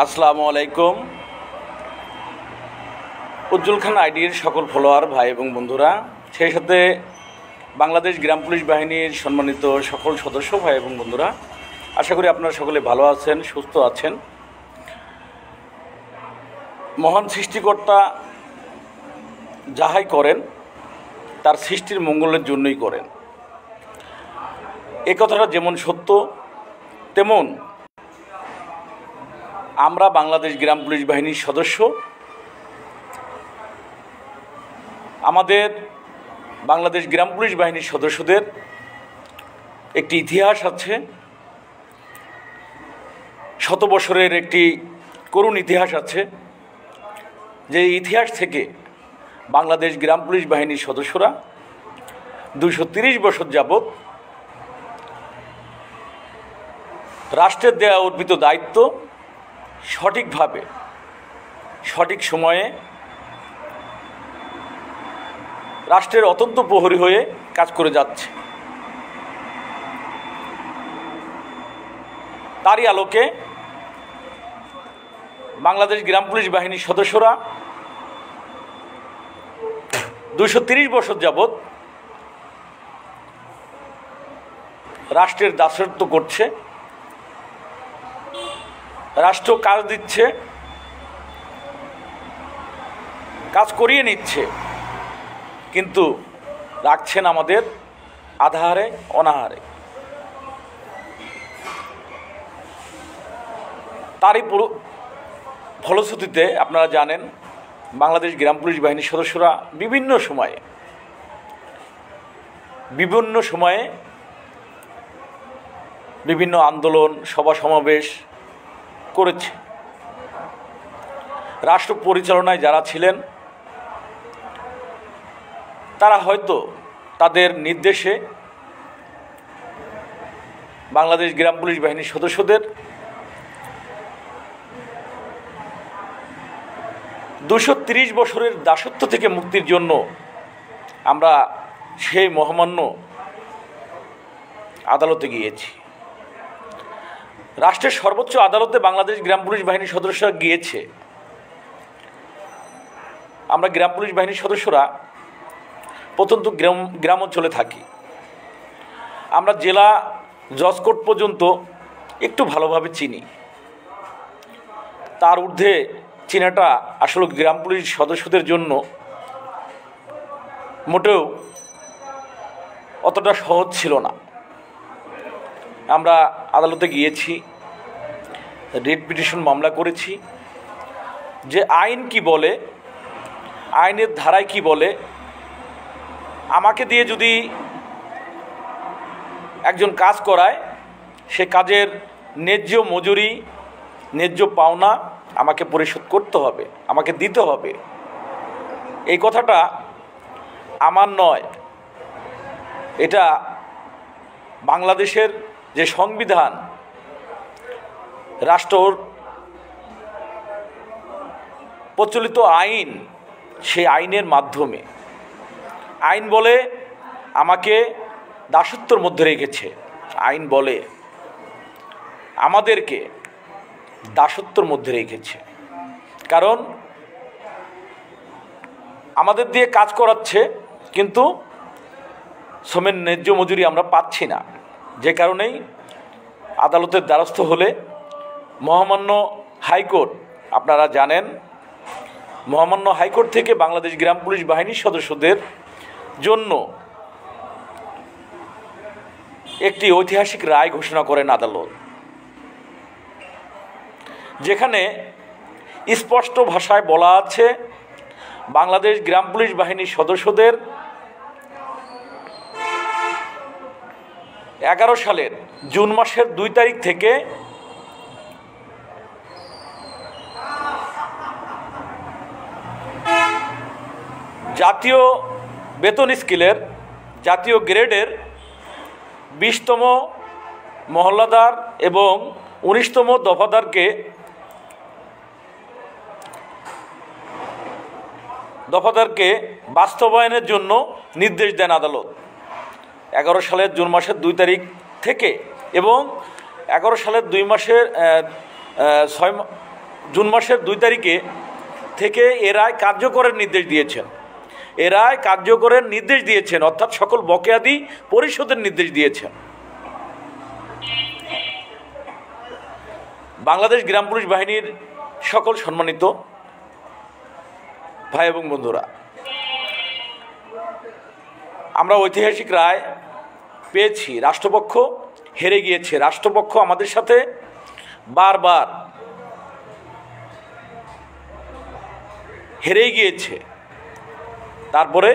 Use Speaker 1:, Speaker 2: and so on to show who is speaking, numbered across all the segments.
Speaker 1: আসসালামু আলাইকুম। উজ্জ্বল খান আইডির সকল ফলোয়ার ভাই এবং বন্ধুরা, সেই সাথে বাংলাদেশ গ্রাম পুলিশ বাহিনীর সম্মানিত সকল সদস্য ভাই এবং বন্ধুরা, আশা করি আপনারা সকলে ভালো আছেন, সুস্থ আছেন। মহান সৃষ্টিকর্তা যাহাই করেন তার সৃষ্টির মঙ্গলের জন্যই করেন, এ কথাটা যেমন সত্য, তেমন আমরা বাংলাদেশ গ্রাম পুলিশ বাহিনীর সদস্য। আমাদের বাংলাদেশ গ্রাম পুলিশ বাহিনীর সদস্যদের একটি ইতিহাস আছে, শত বছরের একটি করুণ ইতিহাস আছে। যে ইতিহাস থেকে বাংলাদেশ গ্রাম পুলিশ বাহিনীর সদস্যরা 230 বছর যাবৎ রাষ্ট্রের দেয়া অর্পিত দায়িত্ব সঠিকভাবে সঠিক সময়ে রাষ্ট্রের অত্যন্ত প্রহরী হয়ে কাজ করে যাচ্ছে। তারই আলোকে বাংলাদেশ গ্রাম পুলিশ বাহিনীর সদস্যরা 230 বছর যাবৎ রাষ্ট্রের দাসত্ব করছে, রাষ্ট্র কাজ দিচ্ছে, কাজ করিয়ে নিচ্ছে, কিন্তু রাখছেন আমাদের আধারে অনাহারে। তারই ফলশ্রুতিতে আপনারা জানেন বাংলাদেশ গ্রাম পুলিশ বাহিনীর সদস্যরা বিভিন্ন সময়ে বিভিন্ন আন্দোলন, সভা সমাবেশ করেছে। রাষ্ট্র পরিচালনায় যারা ছিলেন তারা হয়তো তাদের নির্দেশে বাংলাদেশ গ্রাম পুলিশ বাহিনীর সদস্যদের 230 বছরের দাসত্ব থেকে মুক্তির জন্য আমরা সেই মহামান্য আদালতে গিয়েছি। রাষ্ট্রের সর্বোচ্চ আদালতে বাংলাদেশ গ্রাম পুলিশ বাহিনীর সদস্যরা গিয়েছে। আমরা গ্রাম পুলিশ বাহিনীর সদস্যরা প্রত্যন্ত গ্রাম অঞ্চলে থাকি। আমরা জেলা জজ কোর্ট পর্যন্ত একটু ভালোভাবে চিনি, তার ঊর্ধ্বে চিনাটা আসলে গ্রাম পুলিশ সদস্যদের জন্য মোটেও অতটা সহজ ছিল না। আমরা আদালতে গিয়েছি, রিট পিটিশন মামলা করেছি, যে আইন কি বলে, আইনের ধারায় কি বলে, আমাকে দিয়ে যদি একজন কাজ করায় সে কাজের ন্যায্য মজুরি, ন্যায্য পাওনা আমাকে পরিশোধ করতে হবে, আমাকে দিতে হবে। এই কথাটা আমার নয়, এটা বাংলাদেশের যে সংবিধান, রাষ্ট্রর প্রচলিত আইন, সেই আইনের মাধ্যমে। আইন বলে আমাকে দাসত্বর মধ্যে রেখেছে, আইন বলে আমাদেরকে দাসত্বর মধ্যে রেখেছে, কারণ আমাদের দিয়ে কাজ করাচ্ছে কিন্তু শ্রমের ন্যায্য মজুরি আমরা পাচ্ছি না। যে কারণেই আদালতের দ্বারস্থ হলে মহামান্য হাইকোর্ট, আপনারা জানেন মহামান্য হাইকোর্ট থেকে বাংলাদেশ গ্রাম পুলিশ বাহিনীর সদস্যদের জন্য একটি ঐতিহাসিক রায় ঘোষণা করেন আদালত, যেখানে স্পষ্ট ভাষায় বলা আছে বাংলাদেশ গ্রাম পুলিশ বাহিনীর সদস্যদের 2011 সালের জুন মাসের 2 তারিখ থেকে জাতীয় বেতন স্কেলের জাতীয় গ্রেডের 20তম মহল্লাদার এবং 19তম দফাদারকে বাস্তবায়নের জন্য নির্দেশ দেন আদালত 11 সালের জুন মাসের 2 তারিখ থেকে, এবং 11 সালের 2 মাসের জুন মাসের 2 তারিখে থেকে এ রায় কার্যকরের নির্দেশ দিয়েছেন। এ রায় কার্যকরের নির্দেশ দিয়েছেন, অর্থাৎ সকল বকেয়াদি পরিশোধের নির্দেশ দিয়েছেন। বাংলাদেশ গ্রাম পুলিশ বাহিনীর সকল সম্মানিত ভাই এবং বন্ধুরা, আমরা ঐতিহাসিক রায় পেয়েছি। রাষ্ট্রপক্ষ হেরে গিয়েছে। রাষ্ট্রপক্ষ আমাদের সাথে বারবার হেরেই গিয়েছে। তারপরে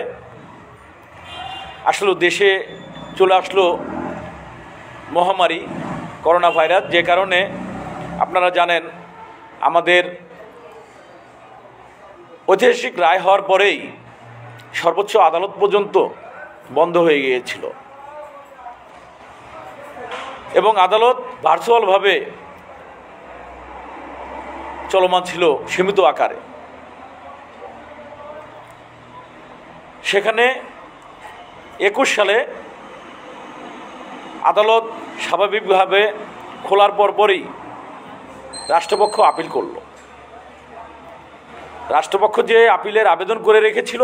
Speaker 1: আসলে দেশে চলে আসলো মহামারী করোনা ভাইরাস, যে কারণে আপনারা জানেন আমাদের ঐতিহাসিক রায় হওয়ার পরেই সর্বোচ্চ আদালত পর্যন্ত বন্ধ হয়ে গিয়েছিল এবং আদালত ভার্চুয়ালভাবে চলমান ছিল সীমিত আকারে। সেখানে 21 সালে আদালত স্বাভাবিকভাবে খোলার পরপরই রাষ্ট্রপক্ষ আপিল করল। রাষ্ট্রপক্ষ যে আপিলের আবেদন করে রেখেছিল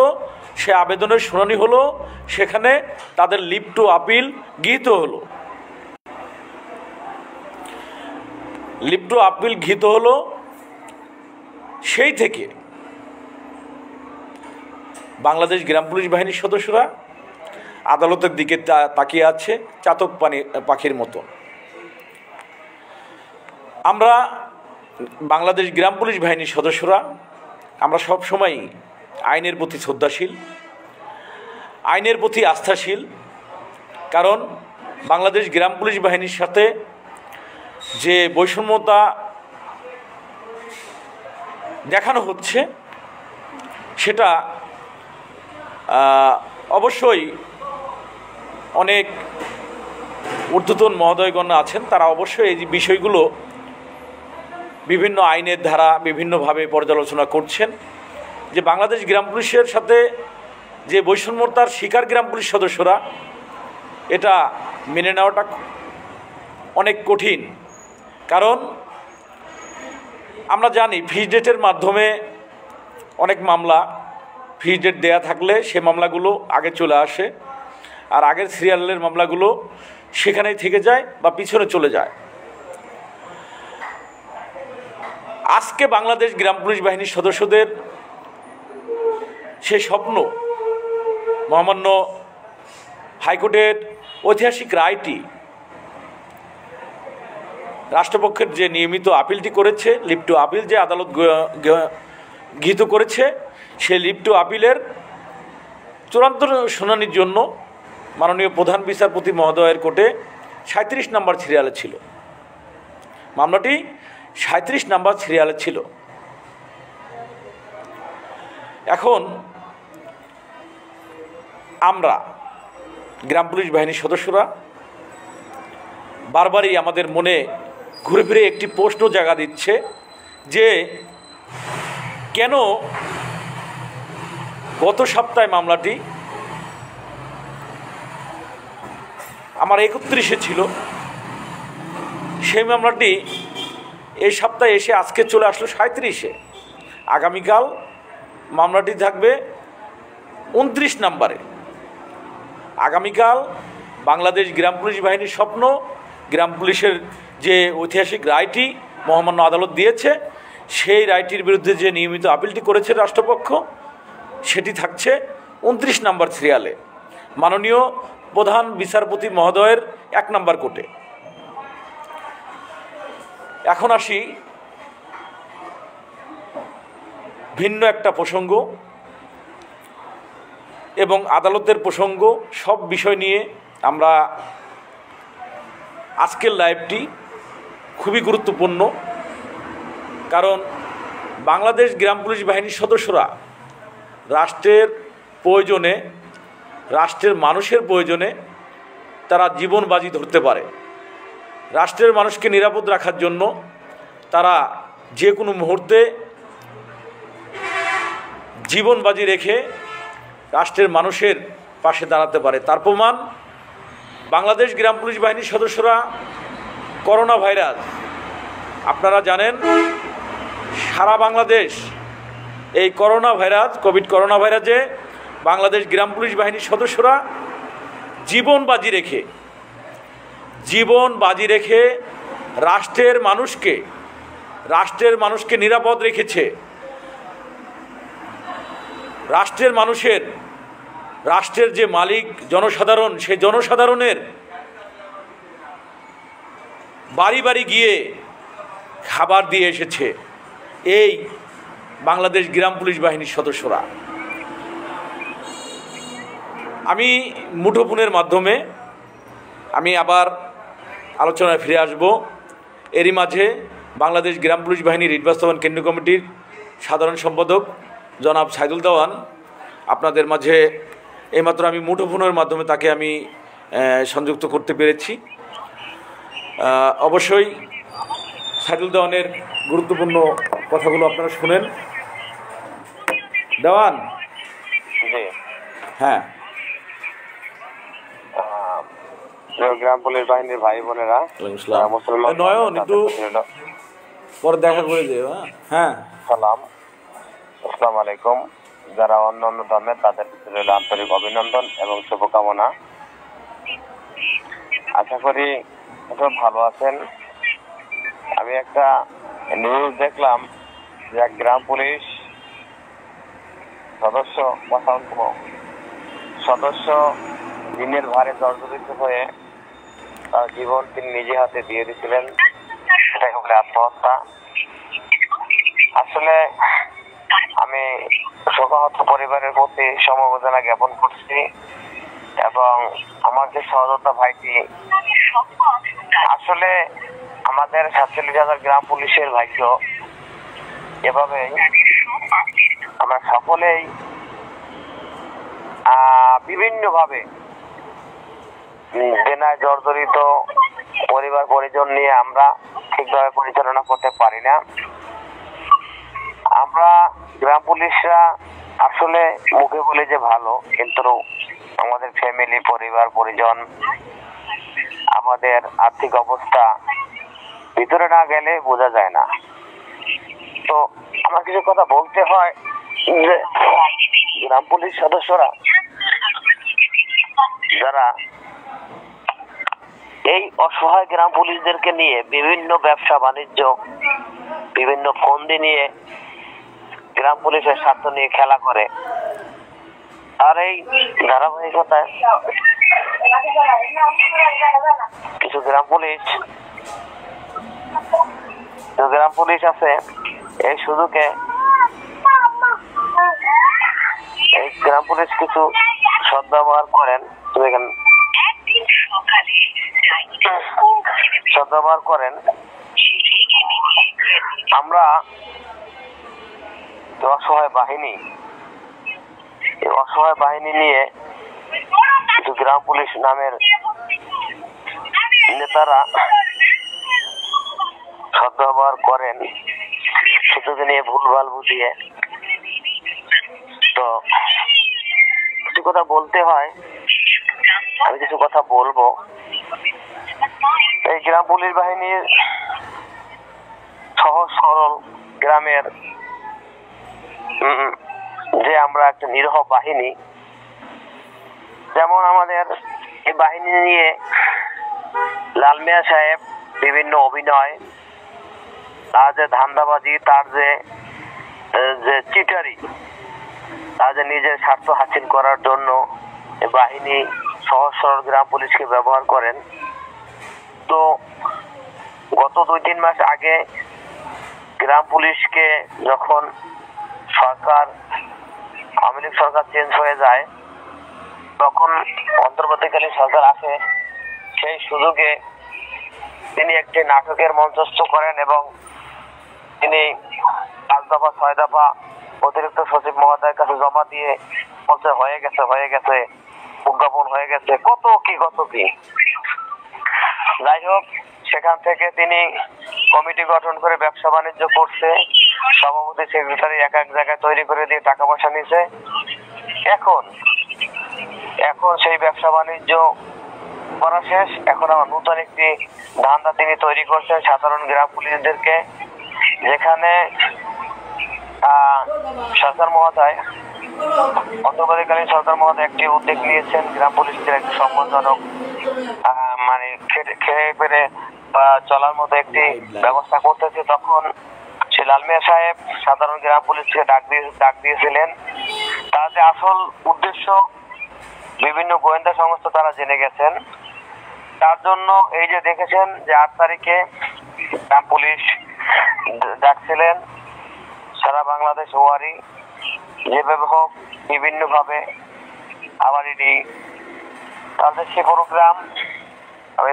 Speaker 1: সে আবেদনের শুনানি হলো, সেখানে তাদের লিভ টু আপিল গৃহীত হলো। লিভ টু আপিল গৃহীত হলো, সেই থেকে বাংলাদেশ গ্রাম পুলিশ বাহিনীর সদস্যরা আদালতের দিকে তাকিয়ে আছে চাতক পাখির মতো। আমরা বাংলাদেশ গ্রাম পুলিশ বাহিনীর সদস্যরা আমরা সবসময়ই আইনের প্রতি শ্রদ্ধাশীল, আইনের প্রতি আস্থাশীল। কারণ বাংলাদেশ গ্রাম পুলিশ বাহিনীর সাথে যে বৈষম্যতা দেখানো হচ্ছে সেটা অবশ্যই অনেক ঊর্ধ্বতন মহোদয়গণ আছেন, তারা অবশ্যই এই বিষয়গুলো বিভিন্ন আইনের ধারা বিভিন্নভাবে পর্যালোচনা করছেন। যে বাংলাদেশ গ্রাম পুলিশের সাথে যে বৈষম্যতার শিকার গ্রাম পুলিশ সদস্যরা, এটা মেনে নেওয়াটা অনেক কঠিন। কারণ আমরা জানি ফিস ডেটের মাধ্যমে অনেক মামলা ফিস ডেট দেয়া থাকলে সে মামলাগুলো আগে চলে আসে, আর আগের সিরিয়ালের মামলাগুলো সেখানেই থেকে যায় বা পিছনে চলে যায়। আজকে বাংলাদেশ গ্রাম পুলিশ বাহিনীর সদস্যদের সে স্বপ্ন, মহামান্য হাইকোর্টের ঐতিহাসিক রায়টি, রাষ্ট্রপক্ষের যে নিয়মিত আপিলটি করেছে, লিভ টু আপিল যে আদালত গৃহীত করেছে, সে লিভ টু আপিলের চূড়ান্ত শুনানির জন্য মাননীয় প্রধান বিচারপতি মহোদয়ের কোর্টে 37 নম্বর সিরিয়ালে ছিল। মামলাটি 37 নম্বর সিরিয়ালে ছিল। এখন আমরা গ্রাম পুলিশ বাহিনীর সদস্যরা বারবারই আমাদের মনে ঘুরে ফিরে একটি প্রশ্ন জাগা দিচ্ছে যে কেন গত সপ্তাহে মামলাটি আমার 31-এ ছিল, সেই মামলাটি এই সপ্তাহে এসে আজকে চলে আসলো 37-এ। আগামীকাল মামলাটি থাকবে 29 নম্বরে। আগামীকাল বাংলাদেশ গ্রাম পুলিশ বাহিনীর স্বপ্ন, গ্রাম পুলিশের যে ঐতিহাসিক রায়টি মহামান্য আদালত দিয়েছে, সেই রায়টির বিরুদ্ধে যে নিয়মিত আপিলটি করেছে রাষ্ট্রপক্ষ, সেটি থাকছে 29 নম্বর সিরিয়ালে মাননীয় প্রধান বিচারপতি মহোদয়ের 1 নম্বর কোর্টে। এখন আসি ভিন্ন একটা প্রসঙ্গ এবং আদালতের প্রসঙ্গ, সব বিষয় নিয়ে আমরা আজকের লাইভটি খুবই গুরুত্বপূর্ণ। কারণ বাংলাদেশ গ্রাম পুলিশ বাহিনীর সদস্যরা রাষ্ট্রের প্রয়োজনে, রাষ্ট্রের মানুষের প্রয়োজনে তারা জীবন বাজি ধরতে পারে। রাষ্ট্রের মানুষকে নিরাপদ রাখার জন্য তারা যে কোনো মুহূর্তে জীবন বাজি রেখে রাষ্ট্রের মানুষের পাশে দাঁড়াতে পারে। তার প্রমাণ বাংলাদেশ গ্রাম পুলিশ বাহিনীর সদস্যরা করোনা ভাইরাস, আপনারা জানেন সারা বাংলাদেশ এই কোভিড করোনা ভাইরাসে বাংলাদেশ গ্রাম পুলিশ বাহিনীর সদস্যরা জীবন বাজি রেখে রাষ্ট্রের মানুষকে নিরাপদ রেখেছে। রাষ্ট্রের যে মালিক জনসাধারণ, সেই জনসাধারণের বাড়ি বাড়ি গিয়ে খাবার দিয়ে এসেছে এই বাংলাদেশ গ্রাম পুলিশ বাহিনীর সদস্যরা। আমি মুঠোফোনের মাধ্যমে আমি আবার আলোচনায় ফিরে আসব। এরই মাঝে বাংলাদেশ গ্রাম পুলিশ বাহিনী রিট বাস্তবায়ন কেন্দ্রীয় কমিটির সাধারণ সম্পাদক জনাব সাইদুল দেওয়ান আপনাদের মাঝে এইমাত্র আমি মুঠোফোনের মাধ্যমে তাকে আমি সংযুক্ত করতে পেরেছি। অবশ্যই সাইদুল দেওয়ানের গুরুত্বপূর্ণ কথাগুলো আপনারা শুনেন। দেওয়ান, হ্যাঁ,
Speaker 2: গ্রাম পুলিশ বাহিনীর ভাই বোনেরা,
Speaker 1: নয়ন একটু পরে দেখা করে দেব। হ্যাঁ,
Speaker 2: সালাম, আসসালামু আলাইকুম। যারা অন্য ধর্মের তাদের রইল আন্তরিক অভিনন্দন এবং শুভকামনা। আশা করি সব ভালো আছেন। আমি একটা নিউজ দেখলাম যে এক গ্রাম পুলিশ সদস্য ঋণের ভারে জর্জরিত হয়ে তার জীবন তিনি নিজে হাতে দিয়ে দিয়েছিলেন। সেটাকে বলে আত্মহত্যা। আসলে আমি শোকাহত পরিবারের প্রতি সমবেদনা জ্ঞাপন করছি এবং আমার যে সহযোদ্ধা ভাইটি, আসলে আমাদের 47,000 গ্রাম পুলিশের ভাগ্য এভাবে আমরা সকলেই বিভিন্নভাবে দেনায় জর্জরিত পরিবার পরিজন নিয়ে আমরা ঠিকভাবে পরিচালনা করতে পারি না। আমরা গ্রাম পুলিশরা আসলে মুখে বলে যে ভালো, কিন্তু আমাদের ফ্যামিলি, পরিবার পরিজন, আমাদের আর্থিক অবস্থা ভিতরে না গেলে বোঝা যায় না। তো আমার কিছু কথা বলতে হয় যে গ্রাম পুলিশ সদস্যরা যারা এই অসহায় গ্রাম পুলিশদেরকে নিয়ে বিভিন্ন ব্যবসা বাণিজ্য, বিভিন্ন ফন্দি নিয়ে গ্রাম পুলিশের স্বার্থ নিয়ে খেলা করে, আর এই ধারাবাহিকতায় কিছু গ্রাম পুলিশ আছে এই সুযোগে এই গ্রাম পুলিশ কিছু সদ্ব্যবহার করেন। আমরা অসহায় বাহিনী নিয়ে কিছু গ্রাম পুলিশ নামের নেতারা সদ্ব্যবহার করেন, সেটাকে নিয়ে ভুলভাল বুঝিয়ে। তো কিছু কথা বলতে হয়, আমি কিছু কথা বলবো। এই গ্রাম পুলিশ বাহিনীর সহজ সরল গ্রামের যে আমরা একটা নিরীহ বাহিনী, যেমন আমাদের এই বাহিনী নিয়ে লাল মিয়া সাহেব বিভিন্ন অভিনয়, তার যে ধান্দাবাজি, তার যে চিটারি, তার যে নিজের স্বার্থ হাসিল করার জন্য এই বাহিনী সহজ সরল গ্রাম পুলিশকে ব্যবহার করেন। তো গত 2-3 মাস আগে গ্রাম পুলিশকে যখন আওয়ামী লীগ সরকার চেঞ্জ হয়ে যায়, তখন অন্তর্বর্তীকালীন সরকার আসে। সেই সুযোগে তিনি একটি নাটকের মঞ্চস্থ করেন এবং তিনি 5 দফা 6 দফা অতিরিক্ত সচিব মহোদয়ের কাছে জমা দিয়ে বলছে হয়ে গেছে, উদ্যাপন হয়ে গেছে, কত কি। যাই হোক, সেখান থেকে তিনি কমিটি গঠন করে ব্যবসা বাণিজ্য করছে, সভাপতি সেক্রেটারি এক জায়গায় তৈরি করে দিয়ে টাকা পয়সা নিছে। এখন সেই ব্যবসা বাণিজ্য করা শেষ। এখন আমার নতুন একটি ধান্দা তিনি তৈরি করছেন সাধারণ গ্রাম পুলিশদেরকে, যেখানে সরকার মহোদয় অন্তর্বর্তীকালীন সরকার মহোদয় একটি উদ্যোগ নিয়েছেন গ্রাম পুলিশদের একটি সম্মানজনক মানে খেয়ে পেরে বা চলার মতো একটি ব্যবস্থা করতেছে। তখন সে লাল মিয়া সাহেব সাধারণ গ্রাম পুলিশকে ডাক দিয়েছিলেন। তার যে আসল উদ্দেশ্য বিভিন্ন গোয়েন্দা সংস্থা তারা জেনে গেছেন। তার জন্য এই যে দেখেছেন যে 8 তারিখে গ্রাম পুলিশ ডাকছিলেন সারা বাংলাদেশ ওয়ারি যেভাবে হোক বিভিন্ন ভাবে আবার এটি তাদের সে প্রোগ্রাম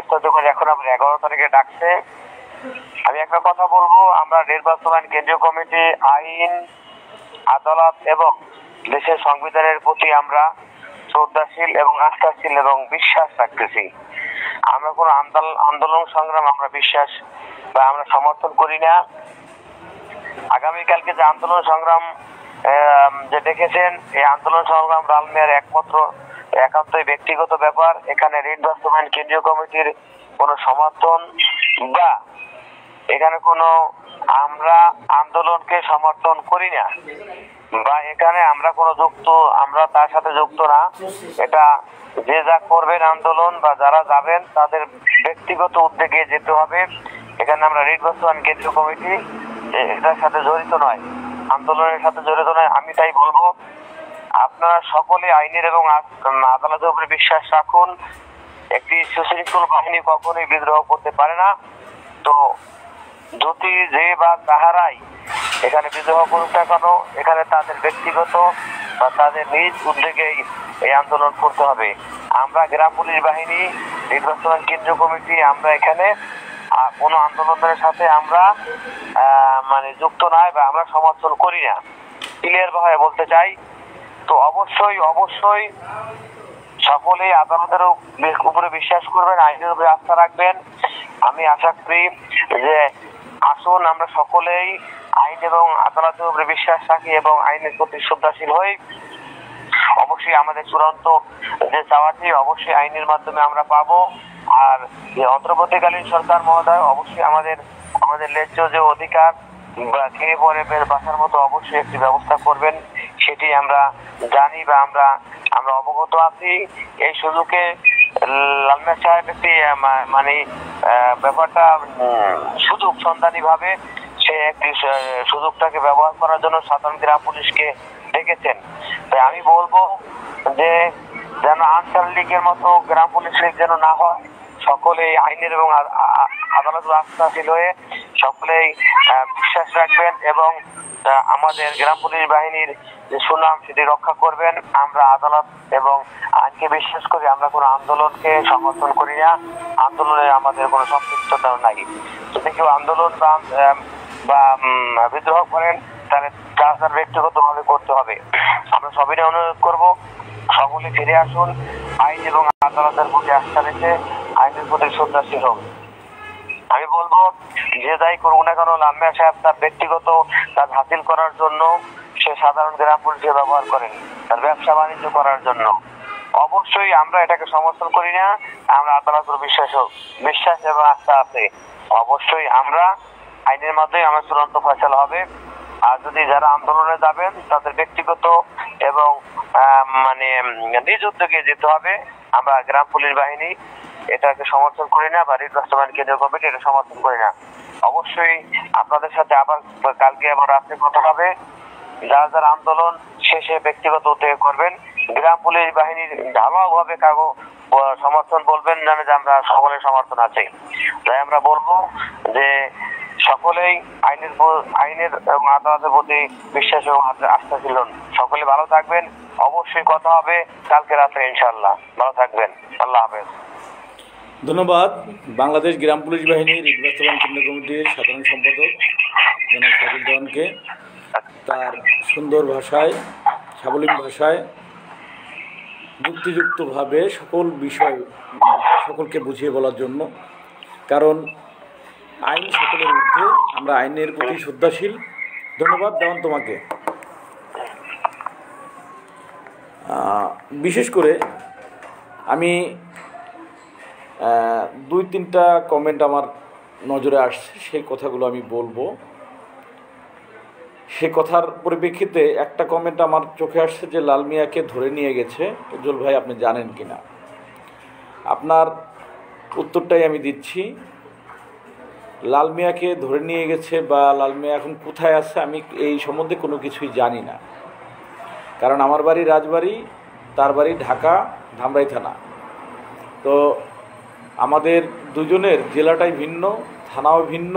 Speaker 2: স্থগিত করে এখন আবার 11 তারিখে ডাকছে। আমি একটা কথা বলবো, আমরা নির্বাচন কেন্দ্রীয় কমিটি আইন আদালত এবং দেশের সংবিধানের প্রতি আমরা শ্রদ্ধাশীল এবং আস্থাশীল এবং বিশ্বাস রাখতেছি। আমরা কোনো আন্দোলন সংগ্রাম আমরা বিশ্বাস বা আমরা সমর্থন করি না। আগামীকালকে যে আন্দোলন সংগ্রাম যে দেখেছেন, এই আন্দোলন সংগ্রাম লাল মিয়ার একমাত্র একান্তই ব্যক্তিগত ব্যাপার। এখানে ঋণ বাস্তবায়ন কেন্দ্রীয় কমিটির কোনো সমর্থন বা এখানে কোনো আমরা আন্দোলনকে সমর্থন করি না বা এখানে আমরা কোনো আমরা তার সাথে যুক্ত না। এটা যে যা করবেন আন্দোলন বা যারা যাবেন তাদের ব্যক্তিগত উদ্যোগে যেতে হবে। এখানে আমরা ঋণ বাস্তবায়ন কেন্দ্রীয় কমিটি এটার সাথে জড়িত নয়, আন্দোলনের সাথে জড়িত নয়। আমি তাই বলবো, আপনারা সকলে আইনের এবং আদালতের উপরে বিশ্বাস রাখুন। একটি সুশৃঙ্খল বাহিনী কখনোই বিদ্রোহ করতে পারে না। তো যদি যে বা তাহারাই এখানে বিদ্রোহ করুক না কেন, এখানে তাদের ব্যক্তিগত বা তাদের নিজ উদ্যোগেই এই আন্দোলন করতে হবে। আমরা গ্রাম পুলিশ বাহিনী নির্বাচন কেন্দ্রীয় কমিটি আমরা এখানে কোনো আন্দোলনের সাথে আমরা মানে যুক্ত নয় বা আমরা সমর্থন করি না, ক্লিয়ার ভাবে বলতে চাই। তো অবশ্যই সকলেই আদালতের উপরে বিশ্বাস করবেন, আইনের উপরে আস্থা রাখবেন। আমি আশা করি যে আসুন আমরা সকলেই আইন এবং আদালতের উপরে বিশ্বাস রাখি এবং আইনের প্রতি শ্রদ্ধাশীল হই। অবশ্যই আমাদের চূড়ান্ত যে চাওয়াটি অবশ্যই আইনের মাধ্যমে আমরা পাবো। আর যে অন্তর্বর্তীকালীন সরকার মহোদয় অবশ্যই আমাদের ন্যায্য যে অধিকার বা খেয়ে পরে বাঁচার মতো অবশ্যই একটি ব্যবস্থা করবেন, সেটি আমরা জানি বা আমরা অবগত আছি। এই সুযোগে লাল মিয়া সাহেব একটি মানে ব্যাপারটা সুযোগ সন্ধানী ভাবে সে একটি সুযোগটাকে ব্যবহার করার জন্য সাধারণ গ্রাম পুলিশকে ডেকেছেন। তাই আমি বলবো যে যেন আনসার লীগের মতো গ্রাম পুলিশ লীগ যেন না হয়। সকলেই আইনের এবং আদালত আস্থাশীল হয়ে সকলেই বিশ্বাস রাখবেন এবং আমাদের গ্রাম পুলিশ বাহিনীর যে সুনাম সেটি রক্ষা করবেন। আমরা আদালত এবং আইনকে বিশ্বাস করি, আমরা কোনো আন্দোলনকে সমর্থন করি না, আন্দোলনে আমাদের কোনো সম্পৃক্ততা নাই। যদি কেউ আন্দোলন বা বিদ্রোহ করেন তাহলে তার ব্যক্তিগত ভাবে করতে হবে। আমরা সবাই অনুরোধ করব সকলে ফিরে আসুন, আইন এবং আদালতের প্রতি আস্থা রেখে আইনের প্রতি শ্রদ্ধাশীল হোক। আমি বলবো যে যাই করুক না কেন, লাল মিয়া সাহেব তার ব্যক্তিগত কাজ হাসিল করার জন্য সে সাধারণ গ্রাম পুলিশকে ব্যবহার করেন তার ব্যবসা বাণিজ্য করার জন্য। অবশ্যই আমরা এটাকে সমর্থন করি না, আমরা আদালতের বিশ্বাস এবং আস্থা আছে। অবশ্যই আমরা আইনের মাধ্যমে আমার চূড়ান্ত ফয়সালা হবে। আর যদি যারা আন্দোলনে যাবেন তাদের ব্যক্তিগত এবং মানে নিজ উদ্যোগে যেতে হবে। আমরা গ্রাম পুলিশ বাহিনী এটাকে সমর্থন করি না বা ঋণ বাস্তবায়ন কেন্দ্রীয় কমিটি এটা সমর্থন করি না। অবশ্যই আপনাদের সাথে আবার কালকে আবার রাত্রে কথা হবে। যারা আন্দোলন শেষে ব্যক্তিগত উদ্যোগে করবেন, গ্রাম পুলিশ বাহিনীর ঢালাওভাবে কাগো সমর্থন বলবেন, জানে যে আমরা সকলের সমর্থন আছে। তাই আমরা বলবো যে সকলেই আইনের এবং আদালতের প্রতি বিশ্বাস এবং আস্থাশীল হন। সকলে ভালো থাকবেন, অবশ্যই কথা হবে কালকে রাত্রে ইনশাআল্লাহ। ভালো থাকবেন, আল্লাহ হাফেজ।
Speaker 1: ধন্যবাদ। বাংলাদেশ গ্রাম পুলিশ বাহিনীর ঋণ বাস্তবায়ন কেন্দ্রীয় কমিটির সাধারণ সম্পাদক জনাব সাজিদ দেওয়ানকে তার সুন্দর ভাষায়, সাবলীল ভাষায়, যুক্তিযুক্তভাবে সকল বিষয় সকলকে বুঝিয়ে বলার জন্য। কারণ আইন সকলের ঊর্ধ্বে, আমরা আইনের প্রতি শ্রদ্ধাশীল। ধন্যবাদ দেওয়ান তোমাকে। বিশেষ করে আমি 2-3টা কমেন্ট আমার নজরে আসছে, সেই কথাগুলো আমি বলবো। সে কথার পরিপ্রেক্ষিতে একটা কমেন্ট আমার চোখে আসছে যে লাল মিয়াকে ধরে নিয়ে গেছে। উজ্জ্বল ভাই, আপনি জানেন কি না? আপনার উত্তরটাই আমি দিচ্ছি। লাল মিয়াকে ধরে নিয়ে গেছে বা লাল মিয়া এখন কোথায় আছে আমি এই সম্বন্ধে কোনো কিছুই জানি না, কারণ আমার বাড়ি রাজবাড়ি, তার বাড়ি ঢাকা ধামরাই থানা। তো আমাদের দুজনের জেলাটাই ভিন্ন, থানাও ভিন্ন,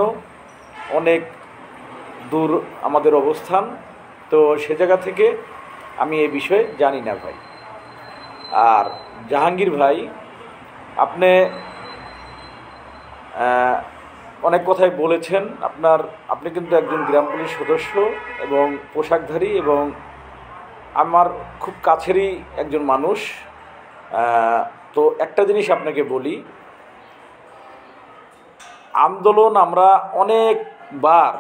Speaker 1: অনেক দূর আমাদের অবস্থান। তো সে জায়গা থেকে আমি এই বিষয়ে জানি না ভাই। আর জাহাঙ্গীর ভাই, আপনি অনেক কথাই বলেছেন। আপনি কিন্তু একজন গ্রাম পুলিশ সদস্য এবং পোশাকধারী এবং আমার খুব কাছেরই একজন মানুষ। তো একটা জিনিস আপনাকে বলি, আন্দোলন আমরা অনেকবার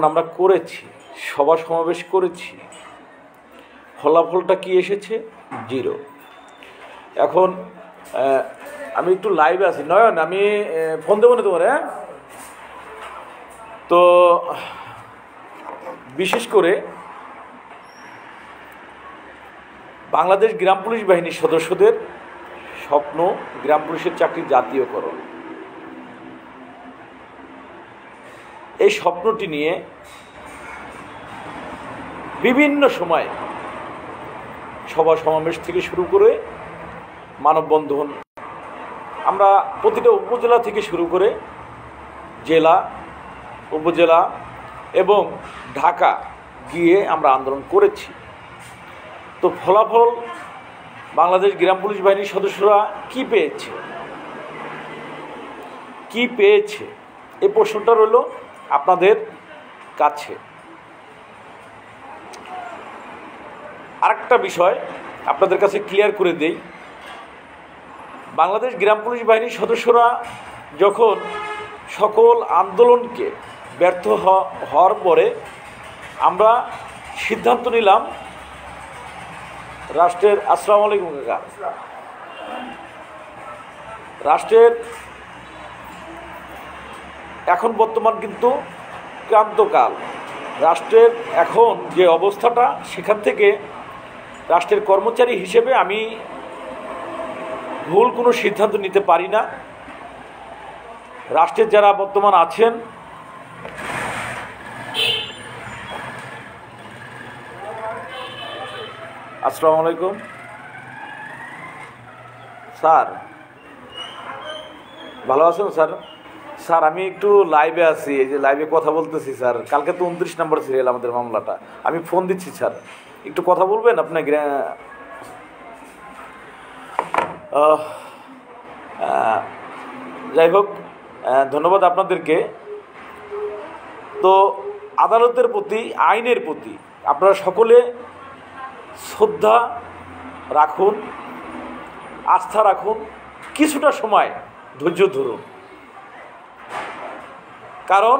Speaker 1: আমরা করেছি, সভা সমাবেশ করেছি, ফলাফলটা কি এসেছে? 0। এখন আমি একটু লাইভে আছি, নয়ন আমি ফোন দেবো না তোমার, হ্যাঁ? তো বিশেষ করে বাংলাদেশ গ্রাম পুলিশ বাহিনীর সদস্যদের স্বপ্ন গ্রাম পুলিশের চাকরি জাতীয়করণ। এই স্বপ্নটি নিয়ে বিভিন্ন সময় সভা সমাবেশ থেকে শুরু করে মানববন্ধন, আমরা প্রতিটা উপজেলা থেকে শুরু করে জেলা, উপজেলা এবং ঢাকা গিয়ে আমরা আন্দোলন করেছি। তো ফলাফল বাংলাদেশ গ্রাম পুলিশ বাহিনীর সদস্যরা কি পেয়েছে এই প্রশ্নটা রইল আপনাদের কাছে। আরেকটা বিষয় আপনাদের কাছে ক্লিয়ার করে দেই, বাংলাদেশ গ্রাম পুলিশ বাহিনীর সদস্যরা যখন সকল আন্দোলনকে ব্যর্থ হওয়ার পরে আমরা সিদ্ধান্ত নিলাম রাষ্ট্রের, আসসালামু আলাইকুম কাকা, রাষ্ট্রের এখন বর্তমান কিন্তু ক্রান্তকাল, রাষ্ট্রের এখন যে অবস্থাটা, সেখান থেকে রাষ্ট্রের কর্মচারী হিসেবে আমি ভুল কোনো সিদ্ধান্ত নিতে পারি না। রাষ্ট্রের যারা বর্তমান আছেন, আসসালামু আলাইকুম স্যার, ভালো আছেন স্যার? স্যার আমি একটু লাইভে আছি, এই যে লাইভে কথা বলতেছি স্যার। কালকে তো 29 নম্বর সিরিয়াল আমাদের মামলাটা, আমি ফোন দিচ্ছি স্যার, একটু কথা বলবেন আপনি? যাই হোক, ধন্যবাদ আপনাদেরকে। তো আদালতের প্রতি, আইনের প্রতি আপনারা সকলে শ্রদ্ধা রাখুন, আস্থা রাখুন, কিছুটা সময় ধৈর্য ধরুন, কারণ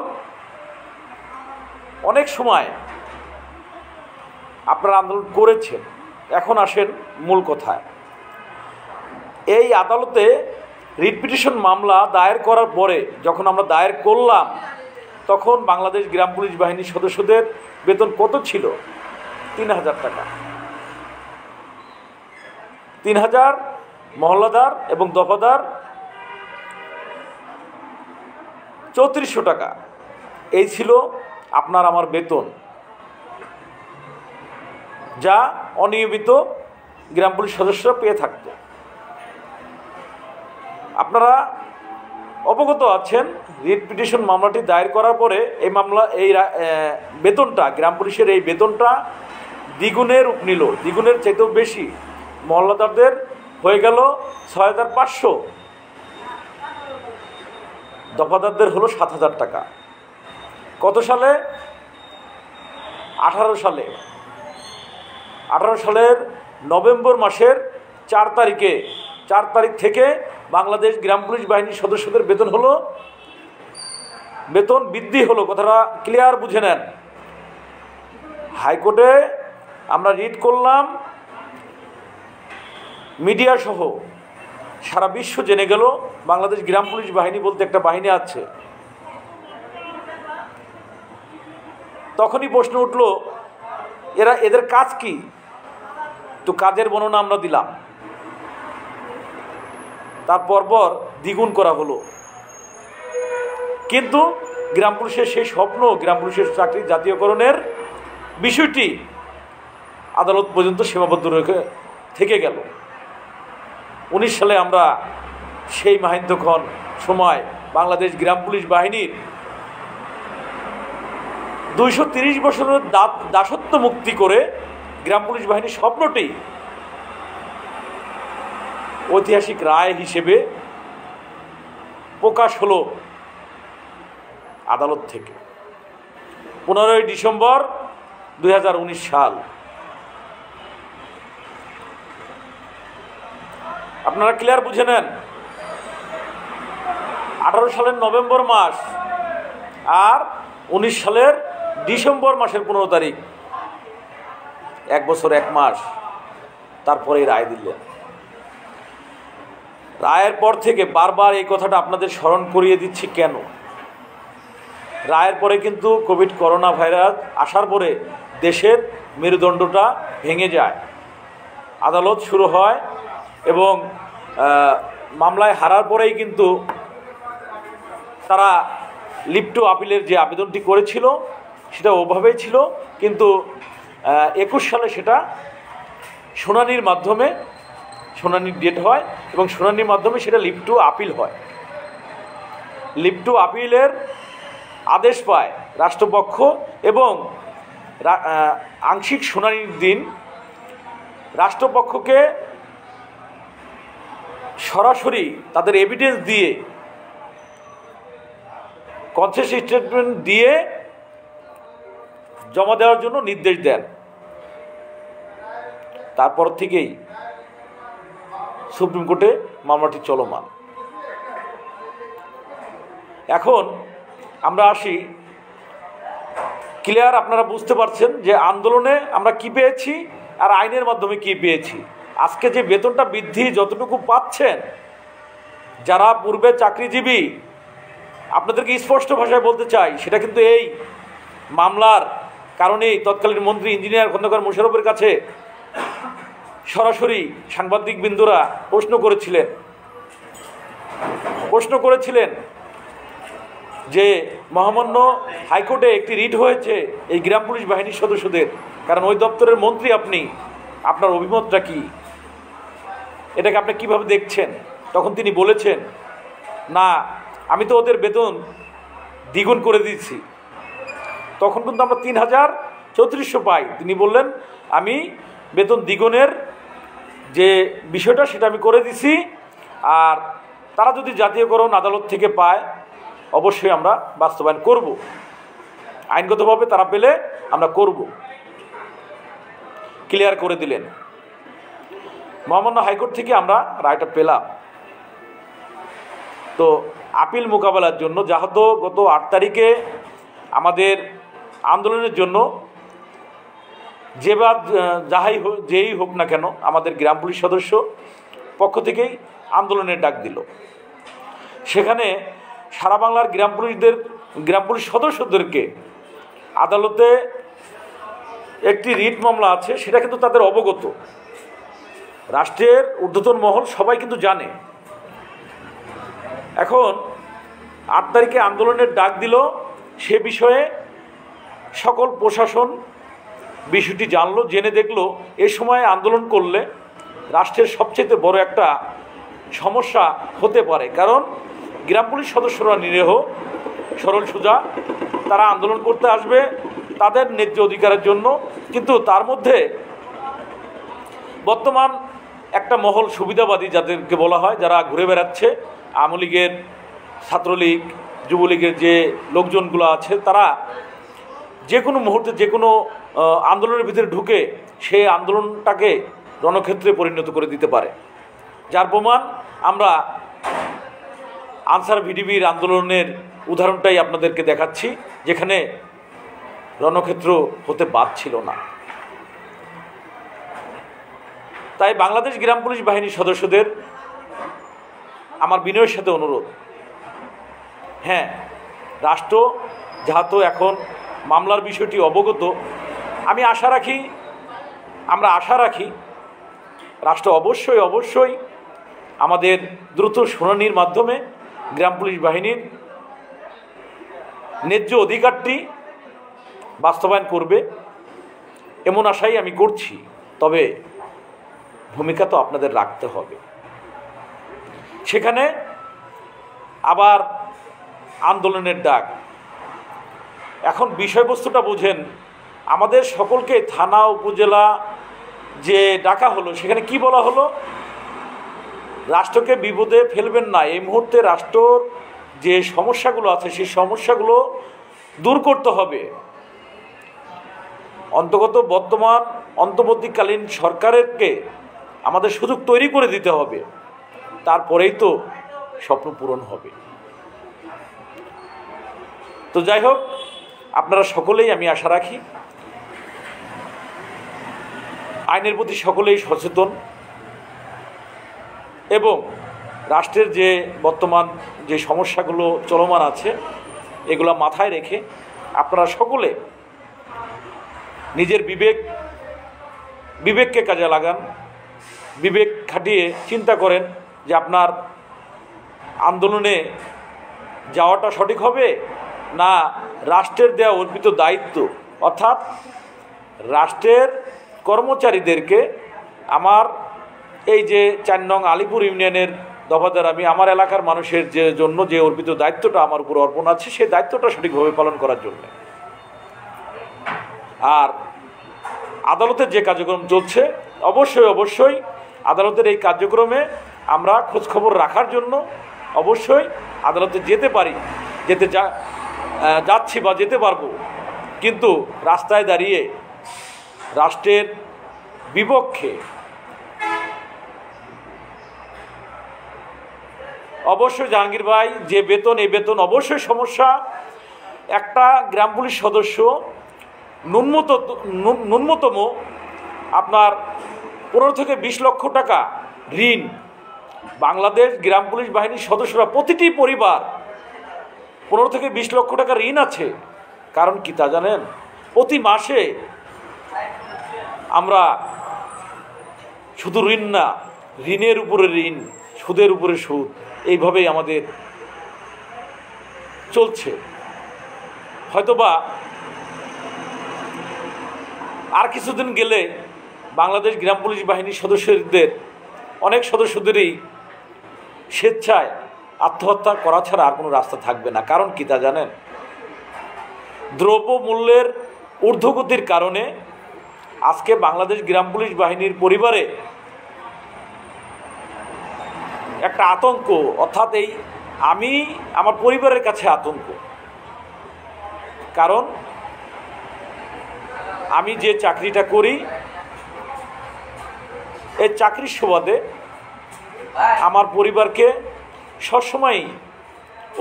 Speaker 1: অনেক সময় আপনারা আন্দোলন করেছেন। এখন আসেন মূল কথায়। এই আদালতে রিট পিটিশন মামলা দায়ের করার পরে যখন আমরা দায়ের করলাম, তখন বাংলাদেশ গ্রাম পুলিশ বাহিনীর সদস্যদের বেতন কত ছিল? 3000 টাকা। 3000 মহল্লাদার এবং দফাদার 3400 টাকা। এই ছিল আপনার আমার বেতন, যা অনিয়মিত গ্রাম পুলিশ সদস্যরা পেয়ে থাকত। আপনারা অবগত আছেন, রিট পিটিশন মামলাটি দায়ের করার পরে এই বেতনটা, গ্রাম পুলিশের এই বেতনটা দ্বিগুণের রূপ নিল, দ্বিগুণের চাইতেও বেশি। মহল্লাদারদের হয়ে গেল 6500, দফাদারদের হলো 7000 টাকা। কত সালে? 18 সালে। 18 সালের নভেম্বর মাসের 4 তারিখ থেকে বাংলাদেশ গ্রাম পুলিশ বাহিনীর সদস্যদের বেতন বৃদ্ধি হলো। কথাটা ক্লিয়ার বুঝে নেন। হাইকোর্টে আমরা রিট করলাম, মিডিয়া সহ সারা বিশ্ব জেনে গেল বাংলাদেশ গ্রাম পুলিশ বাহিনী বলতে একটা বাহিনী আছে। তো তখনই প্রশ্ন উঠল, এদের কাজ কি? তো কাজের বর্ণনা আমরা দিলাম। তারপর দ্বিগুণ করা হলো, কিন্তু গ্রাম পুলিশের সেই স্বপ্ন, গ্রাম পুলিশের চাকরি জাতীয়করণের বিষয়টি আদালত পর্যন্ত সীমাবদ্ধ রেখে থেকে গেল। 19 সালে আমরা সেই মাহেন্দ্রক্ষণ সময় বাংলাদেশ গ্রাম পুলিশ বাহিনীর 230 বছরের দাসত্ব মুক্তি করে গ্রাম পুলিশ বাহিনীর স্বপ্নটি ঐতিহাসিক রায় হিসেবে প্রকাশ হলো আদালত থেকে। 15 ডিসেম্বর 2019 সাল। আপনারা ক্লিয়ার বুঝে নেন, 18 সালের নভেম্বর মাস আর 19 সালের ডিসেম্বর মাসের 15 তারিখ, 1 বছর 1 মাস তারপরেই রায় দিলেন। রায়ের পর থেকে বারবার এই কথাটা আপনাদের স্মরণ করিয়ে দিচ্ছি কেন? রায়ের পরে কিন্তু করোনা ভাইরাস আসার পরে দেশের মেরুদণ্ডটা ভেঙে যায়, আদালত শুরু হয় এবং মামলায় হারার পরেই কিন্তু তারা লিভ টু আপিলের যে আবেদনটি করেছিল সেটা ওভাবেই ছিল, কিন্তু 21 সালে সেটা শুনানির মাধ্যমে শুনানির ডেট হয় এবং শুনানির মাধ্যমে সেটা লিভ টু আপিল হয়। লিভ টু আপিলের আদেশ পায় রাষ্ট্রপক্ষ এবং আংশিক শুনানির দিন রাষ্ট্রপক্ষকে সরাসরি তাদের এভিডেন্স দিয়ে কনসেস স্টেটমেন্ট দিয়ে জমা দেওয়ার জন্য নির্দেশ দেন। তারপর থেকেই সুপ্রিম কোর্টে মামলাটি চলমান। এখন আমরা আসি, ক্লিয়ার আপনারা বুঝতে পারছেন যে আন্দোলনে আমরা কি পেয়েছি আর আইনের মাধ্যমে কি পেয়েছি। আজকে যে বেতনটা বৃদ্ধি যতটুকু পাচ্ছেন যারা পূর্বে চাকরিজীবী, আপনাদেরকে স্পষ্ট ভাষায় বলতে চাই, সেটা কিন্তু এই মামলার কারণেই তৎকালীন মন্ত্রী ইঞ্জিনিয়ার খন্দকার মোশাররফের কাছে সরাসরি সাংবাদিক বৃন্দরা প্রশ্ন করেছিলেন যে মহামান্য হাইকোর্টে একটি রিট হয়েছে এই গ্রাম পুলিশ বাহিনীর সদস্যদের, কারণ ওই দপ্তরের মন্ত্রী আপনি, আপনার অভিমতটা কি, এটাকে আপনি কিভাবে দেখছেন? তখন তিনি বলেছেন, না আমি তো ওদের বেতন দ্বিগুণ করে দিচ্ছি। তখন কিন্তু আমরা 3,3400 পাই। তিনি বললেন আমি বেতন দ্বিগুণের যে বিষয়টা সেটা আমি করে দিছি, আর তারা যদি জাতীয়করণ আদালত থেকে পায় অবশ্যই আমরা বাস্তবায়ন করব, আইনগতভাবে তারা পেলে আমরা করব, ক্লিয়ার করে দিলেন। মহামান্য হাইকোর্ট থেকে আমরা রায়টা পেলাম। তো আপিল মোকাবেলার জন্য যেহেতু গত 8 তারিখে আমাদের আন্দোলনের জন্য যেই হোক না কেন আমাদের গ্রাম পুলিশ সদস্য পক্ষ থেকেই আন্দোলনের ডাক দিল। সেখানে সারা বাংলার গ্রাম পুলিশ সদস্যদেরকে আদালতে একটি রিট মামলা আছে, সেটা কিন্তু তাদের অবগত, রাষ্ট্রের ঊর্ধ্বতন মহল সবাই কিন্তু জানে। এখন 8 তারিখে আন্দোলনের ডাক দিল, সে বিষয়ে সকল প্রশাসন বিষয়টি জানলো, জেনে দেখলো এই সময় আন্দোলন করলে রাষ্ট্রের সবচেয়ে বড় একটা সমস্যা হতে পারে, কারণ গ্রাম পুলিশ সদস্যরা নিরীহ সরল সোজা, তারা আন্দোলন করতে আসবে তাদের ন্যায্য অধিকারের জন্য, কিন্তু তার মধ্যে বর্তমান একটা মহল সুবিধাবাদী যাদেরকে বলা হয়, যারা ঘুরে বেড়াচ্ছে, আওয়ামী লীগের, ছাত্রলীগ, যুবলীগের যে লোকজনগুলো আছে, তারা যে কোনো মুহূর্তে যে কোনো আন্দোলনের ভিতরে ঢুকে সেই আন্দোলনটাকে রণক্ষেত্রে পরিণত করে দিতে পারে। যার প্রমাণ আমরা আনসার ভিডিপির আন্দোলনের উদাহরণটাই আপনাদেরকে দেখাচ্ছি, যেখানে রণক্ষেত্র হতে বাদ ছিল না। তাই বাংলাদেশ গ্রাম পুলিশ বাহিনীর সদস্যদের আমার বিনয়ের সাথে অনুরোধ, হ্যাঁ রাষ্ট্র যেহেতু এখন মামলার বিষয়টি অবগত। আমরা আশা রাখি রাষ্ট্র অবশ্যই আমাদের দ্রুত শুনানির মাধ্যমে গ্রাম পুলিশ বাহিনীর ন্যায্য অধিকারটি বাস্তবায়ন করবে, এমন আশাই আমি করছি। তবে ভূমিকা তো আপনাদের রাখতে হবে। সেখানে আবার আন্দোলনের ডাক। এখন বিষয়বস্তুটা বুঝেন, আমাদের সকলকে থানা উপজেলা যে ডাকা হলো, সেখানে কি বলা হলো? রাষ্ট্রকে বিপদে ফেলবেন না, এই মুহূর্তে রাষ্ট্রর যে সমস্যাগুলো আছে সেই সমস্যাগুলো দূর করতে হবে। অন্তর্বর্তীকালীন সরকারকে আমাদের সুযোগ তৈরি করে দিতে হবে, তারপরেই তো স্বপ্ন পূরণ হবে। তো যাই হোক, আপনারা সকলেই, আমি আশা রাখি, আইনের প্রতি সকলেই সচেতন এবং রাষ্ট্রের যে বর্তমান যে সমস্যাগুলো চলমান আছে এগুলো মাথায় রেখে আপনারা সকলে নিজের বিবেককে কাজে লাগান, বিবেক খাটিয়ে চিন্তা করেন যে আপনার আন্দোলনে যাওয়াটা সঠিক হবে না রাষ্ট্রের দেওয়া অর্পিত দায়িত্ব, অর্থাৎ রাষ্ট্রের কর্মচারীদেরকে আমার এই যে 4 নং আলিপুর ইউনিয়নের দফাদার আমি, আমার এলাকার মানুষের জন্য যে অর্পিত দায়িত্বটা আমার উপর অর্পণ আছে সেই দায়িত্বটা সঠিকভাবে পালন করার জন্য। আর আদালতের যে কার্যক্রম চলছে অবশ্যই আদালতের এই কার্যক্রমে আমরা খোঁজখবর রাখার জন্য অবশ্যই আদালতে যাচ্ছি বা যেতে পারবো, কিন্তু রাস্তায় দাঁড়িয়ে রাষ্ট্রের বিপক্ষে অবশ্যই জাহাঙ্গীর ভাই যে বেতন, এই বেতন অবশ্যই সমস্যা। একটা গ্রাম পুলিশ সদস্য ন্যূনতম আপনার 15 থেকে 20 লক্ষ টাকা ঋণ। বাংলাদেশ গ্রাম পুলিশ বাহিনীর সদস্যরা প্রতিটি পরিবার 15 থেকে 20 লক্ষ টাকা ঋণ আছে। কারণ কি তা জানেন? প্রতি মাসে আমরা শুধু ঋণ না, ঋণের উপরে ঋণ, সুদের উপরে সুদ, এইভাবেই আমাদের চলছে। হয়তোবা আর কিছুদিন গেলে বাংলাদেশ গ্রাম পুলিশ বাহিনীর সদস্যদের অনেক সদস্যদেরই স্বেচ্ছায় আত্মহত্যা করা ছাড়া আর কোনো রাস্তা থাকবে না। কারণ কি তা জানেন? দ্রব্যমূল্যের ঊর্ধ্বগতির কারণে আজকে বাংলাদেশ গ্রাম পুলিশ বাহিনীর পরিবারে একটা আতঙ্ক, অর্থাৎ আমি আমার পরিবারের কাছে আতঙ্ক। কারণ আমি যে চাকরিটা করি এই চাকরির সুবাদে আমার পরিবারকে সবসময়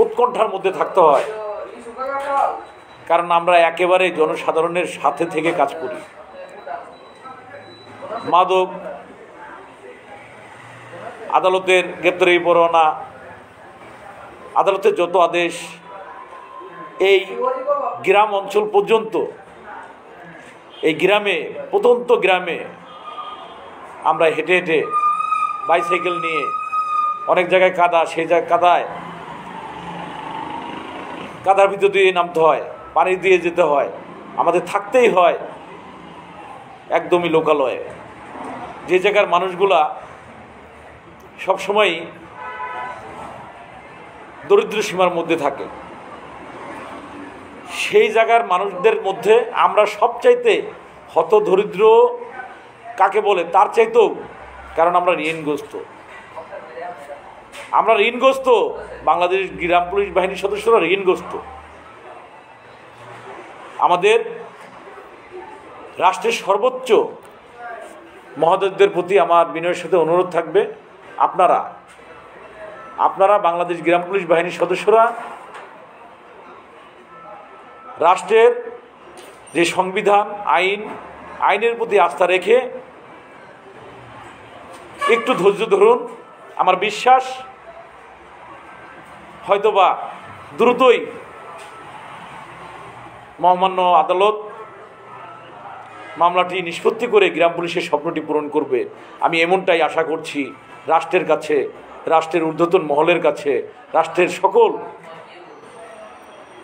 Speaker 1: উৎকণ্ঠার মধ্যে থাকতে হয়, কারণ আমরা একেবারে জনসাধারণের সাথে থেকে কাজ করি। মাদক, আদালতের গ্রেপ্তারি পরোয়ানা, আদালতের যত আদেশ এই গ্রাম অঞ্চল পর্যন্ত, এই গ্রামে, প্রত্যন্ত গ্রামে আমরা হেঁটে হেঁটে বাইসাইকেল নিয়ে অনেক জায়গায় কাদা, সেই জায়গায় কাদার ভিতর দিয়ে নামতে হয়, পানি দিয়ে যেতে হয়, আমাদের থাকতেই হয় একদমই লোকালয়ে, যে জায়গার মানুষগুলা সবসময় দরিদ্র সীমার মধ্যে থাকে। সেই জায়গার মানুষদের মধ্যে আমরা সবচাইতে হতদরিদ্র কাকে বলে তার চাইতেও, কারণ আমরা ঋণগ্রস্ত, বাংলাদেশ গ্রাম পুলিশ বাহিনীর সদস্যরা ঋণগ্রস্ত। আমাদের রাষ্ট্রের সর্বোচ্চ মহোদয়দের প্রতি আমার বিনয়ের সাথে অনুরোধ থাকবে, আপনারা বাংলাদেশ গ্রাম পুলিশ বাহিনীর সদস্যরা রাষ্ট্রের যে সংবিধান, আইনের প্রতি আস্থা রেখে একটু ধৈর্য ধরুন। আমার বিশ্বাস হয়তোবা দ্রুতই মহামান্য আদালত মামলাটি নিষ্পত্তি করে গ্রাম পুলিশের স্বপ্নটি পূরণ করবে। আমি এমনটাই আশা করছি রাষ্ট্রের কাছে, রাষ্ট্রের ঊর্ধ্বতন মহলের কাছে, রাষ্ট্রের সকল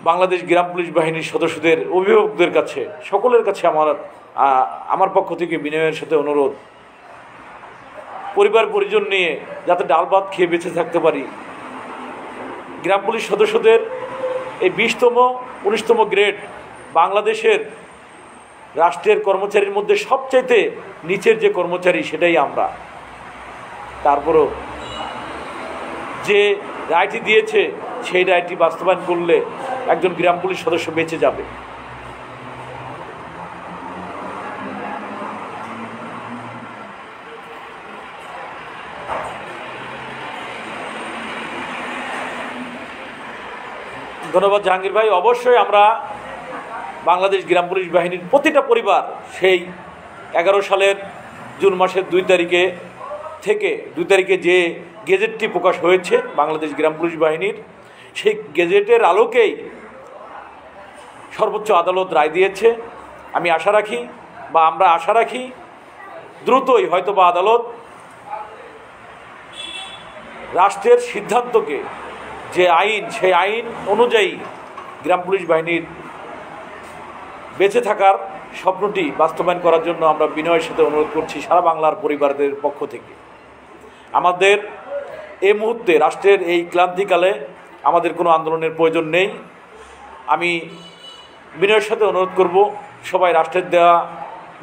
Speaker 1: বাংলাদেশ গ্রাম পুলিশ বাহিনীর সদস্যদের, অভিভাবকদের কাছে, সকলের কাছে আমার পক্ষ থেকে বিনয়ের সাথে অনুরোধ, পরিবার পরিজন নিয়ে যাতে ডাল ভাত খেয়ে বেঁচে থাকতে পারি। গ্রাম পুলিশ সদস্যদের এই 20তম 19তম গ্রেড বাংলাদেশের রাষ্ট্রের কর্মচারীর মধ্যে সবচাইতে নিচের যে কর্মচারী সেটাই আমরা। তারপরও যে রায়টি দিয়েছে সেই রায়টি বাস্তবায়ন করলে একজন গ্রাম পুলিশ সদস্য বেঁচে যাবে। ধন্যবাদ জাহাঙ্গীর ভাই। অবশ্যই আমরা বাংলাদেশ গ্রাম পুলিশ বাহিনীর প্রতিটা পরিবার সেই 11 সালের জুন মাসের 2 তারিখে যে গেজেটটি প্রকাশ হয়েছে বাংলাদেশ গ্রাম পুলিশ বাহিনীর, সেই গেজেটের আলোকেই সর্বোচ্চ আদালত রায় দিয়েছে। আমি আশা রাখি বা আমরা আশা রাখি দ্রুতই হয়তোবা আদালত রাষ্ট্রের সিদ্ধান্তকে যে আইন, সেই আইন অনুযায়ী গ্রাম পুলিশ বাহিনীর বেঁচে থাকার স্বপ্নটি বাস্তবায়ন করার জন্য আমরা বিনয়ের সাথে অনুরোধ করছি সারা বাংলার পরিবারদের পক্ষ থেকে। আমাদের এই মুহূর্তে রাষ্ট্রের এই ক্লান্তিকালে আমাদের কোনো আন্দোলনের প্রয়োজন নেই। আমি বিনয়ের সাথে অনুরোধ করব সবাই রাষ্ট্রের দেওয়া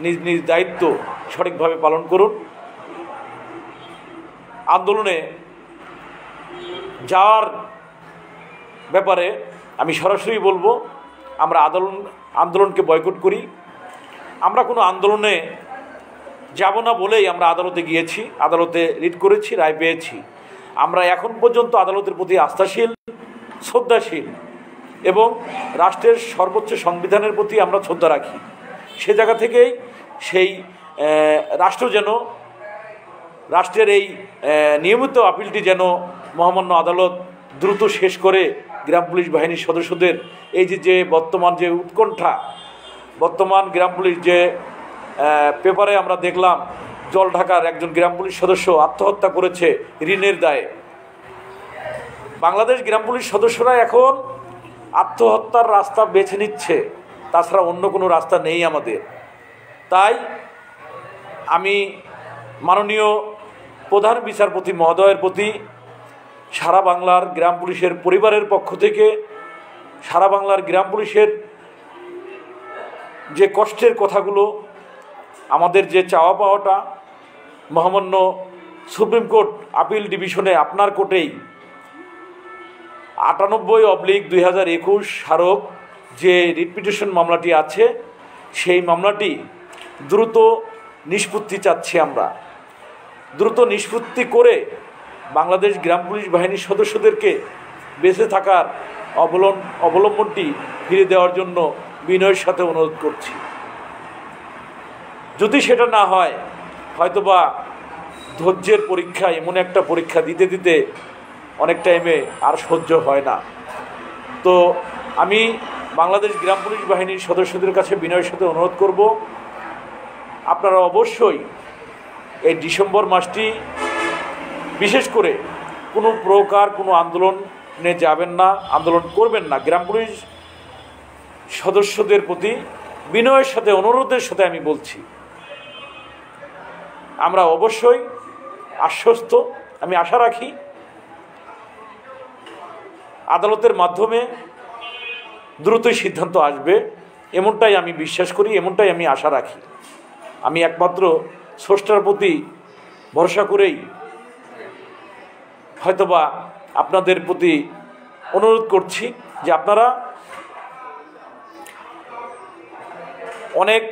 Speaker 1: নিজ নিজ দায়িত্ব সঠিকভাবে পালন করুন। আন্দোলনে যাওয়ার ব্যাপারে আমি সরাসরি বলবো, আমরা আন্দোলনকে বয়কট করি। আমরা কোনো আন্দোলনে যাব না বলেই আমরা আদালতে গিয়েছি, আদালতে রিট করেছি, রায় পেয়েছি। আমরা এখন পর্যন্ত আদালতের প্রতি আস্থাশীল, শ্রদ্ধাশীল এবং রাষ্ট্রের সর্বোচ্চ সংবিধানের প্রতি আমরা শ্রদ্ধা রাখি। সে জায়গা থেকেই সেই রাষ্ট্রের এই নিয়মিত আপিলটি যেন মহামান্য আদালত দ্রুত শেষ করে গ্রাম পুলিশ বাহিনীর সদস্যদের এই যে বর্তমান যে উৎকণ্ঠা, বর্তমান গ্রাম পুলিশ যে পেপারে আমরা দেখলাম জলঢাকার একজন গ্রাম পুলিশ সদস্য আত্মহত্যা করেছে ঋণের দায়ে। বাংলাদেশ গ্রাম পুলিশ সদস্যরা এখন আত্মহত্যার রাস্তা বেছে নিচ্ছে, তাছাড়া অন্য কোনো রাস্তা নেই আমাদের। তাই আমি মাননীয় প্রধান বিচারপতি মহোদয়ের প্রতি সারা বাংলার গ্রাম পুলিশের পরিবারের পক্ষ থেকে, সারা বাংলার গ্রাম পুলিশের যে কষ্টের কথাগুলো, আমাদের যে চাওয়া পাওয়াটা মহামান্য সুপ্রিম কোর্ট আপিল ডিভিশনে আপনার কোর্টেই 98/2021 স্মারক যে রিট পিটিশন মামলাটি আছে, সেই মামলাটি দ্রুত নিষ্পত্তি চাচ্ছি। আমরা দ্রুত নিষ্পত্তি করে বাংলাদেশ গ্রাম পুলিশ বাহিনীর সদস্যদেরকে বেঁচে থাকার অবলম্বনটি ফিরে দেওয়ার জন্য বিনয়ের সাথে অনুরোধ করছি। যদি সেটা না হয়, হয়তোবা ধৈর্যের পরীক্ষা, এমন একটা পরীক্ষা দিতে দিতে অনেক টাইমে আর সহ্য হয় না। তো আমি বাংলাদেশ গ্রাম পুলিশ বাহিনীর সদস্যদের কাছে বিনয়ের সাথে অনুরোধ করব, আপনারা অবশ্যই এই ডিসেম্বর মাসটি বিশেষ করে কোনো প্রকার কোনো আন্দোলনে যাবেন না, আন্দোলন করবেন না। গ্রাম পুলিশ সদস্যদের প্রতি বিনয়ের সাথে অনুরোধের সাথে আমি বলছি, আমরা অবশ্যই আশ্বস্ত। আমি আশা রাখি আদালতের মাধ্যমে দ্রুতই সিদ্ধান্ত আসবে, এমনটাই আমি বিশ্বাস করি, এমনটাই আমি আশা রাখি। আমি একমাত্র স্রষ্টার প্রতি ভরসা করেই হয়তোবা আপনাদের প্রতি অনুরোধ করছি যে আপনারা, অনেক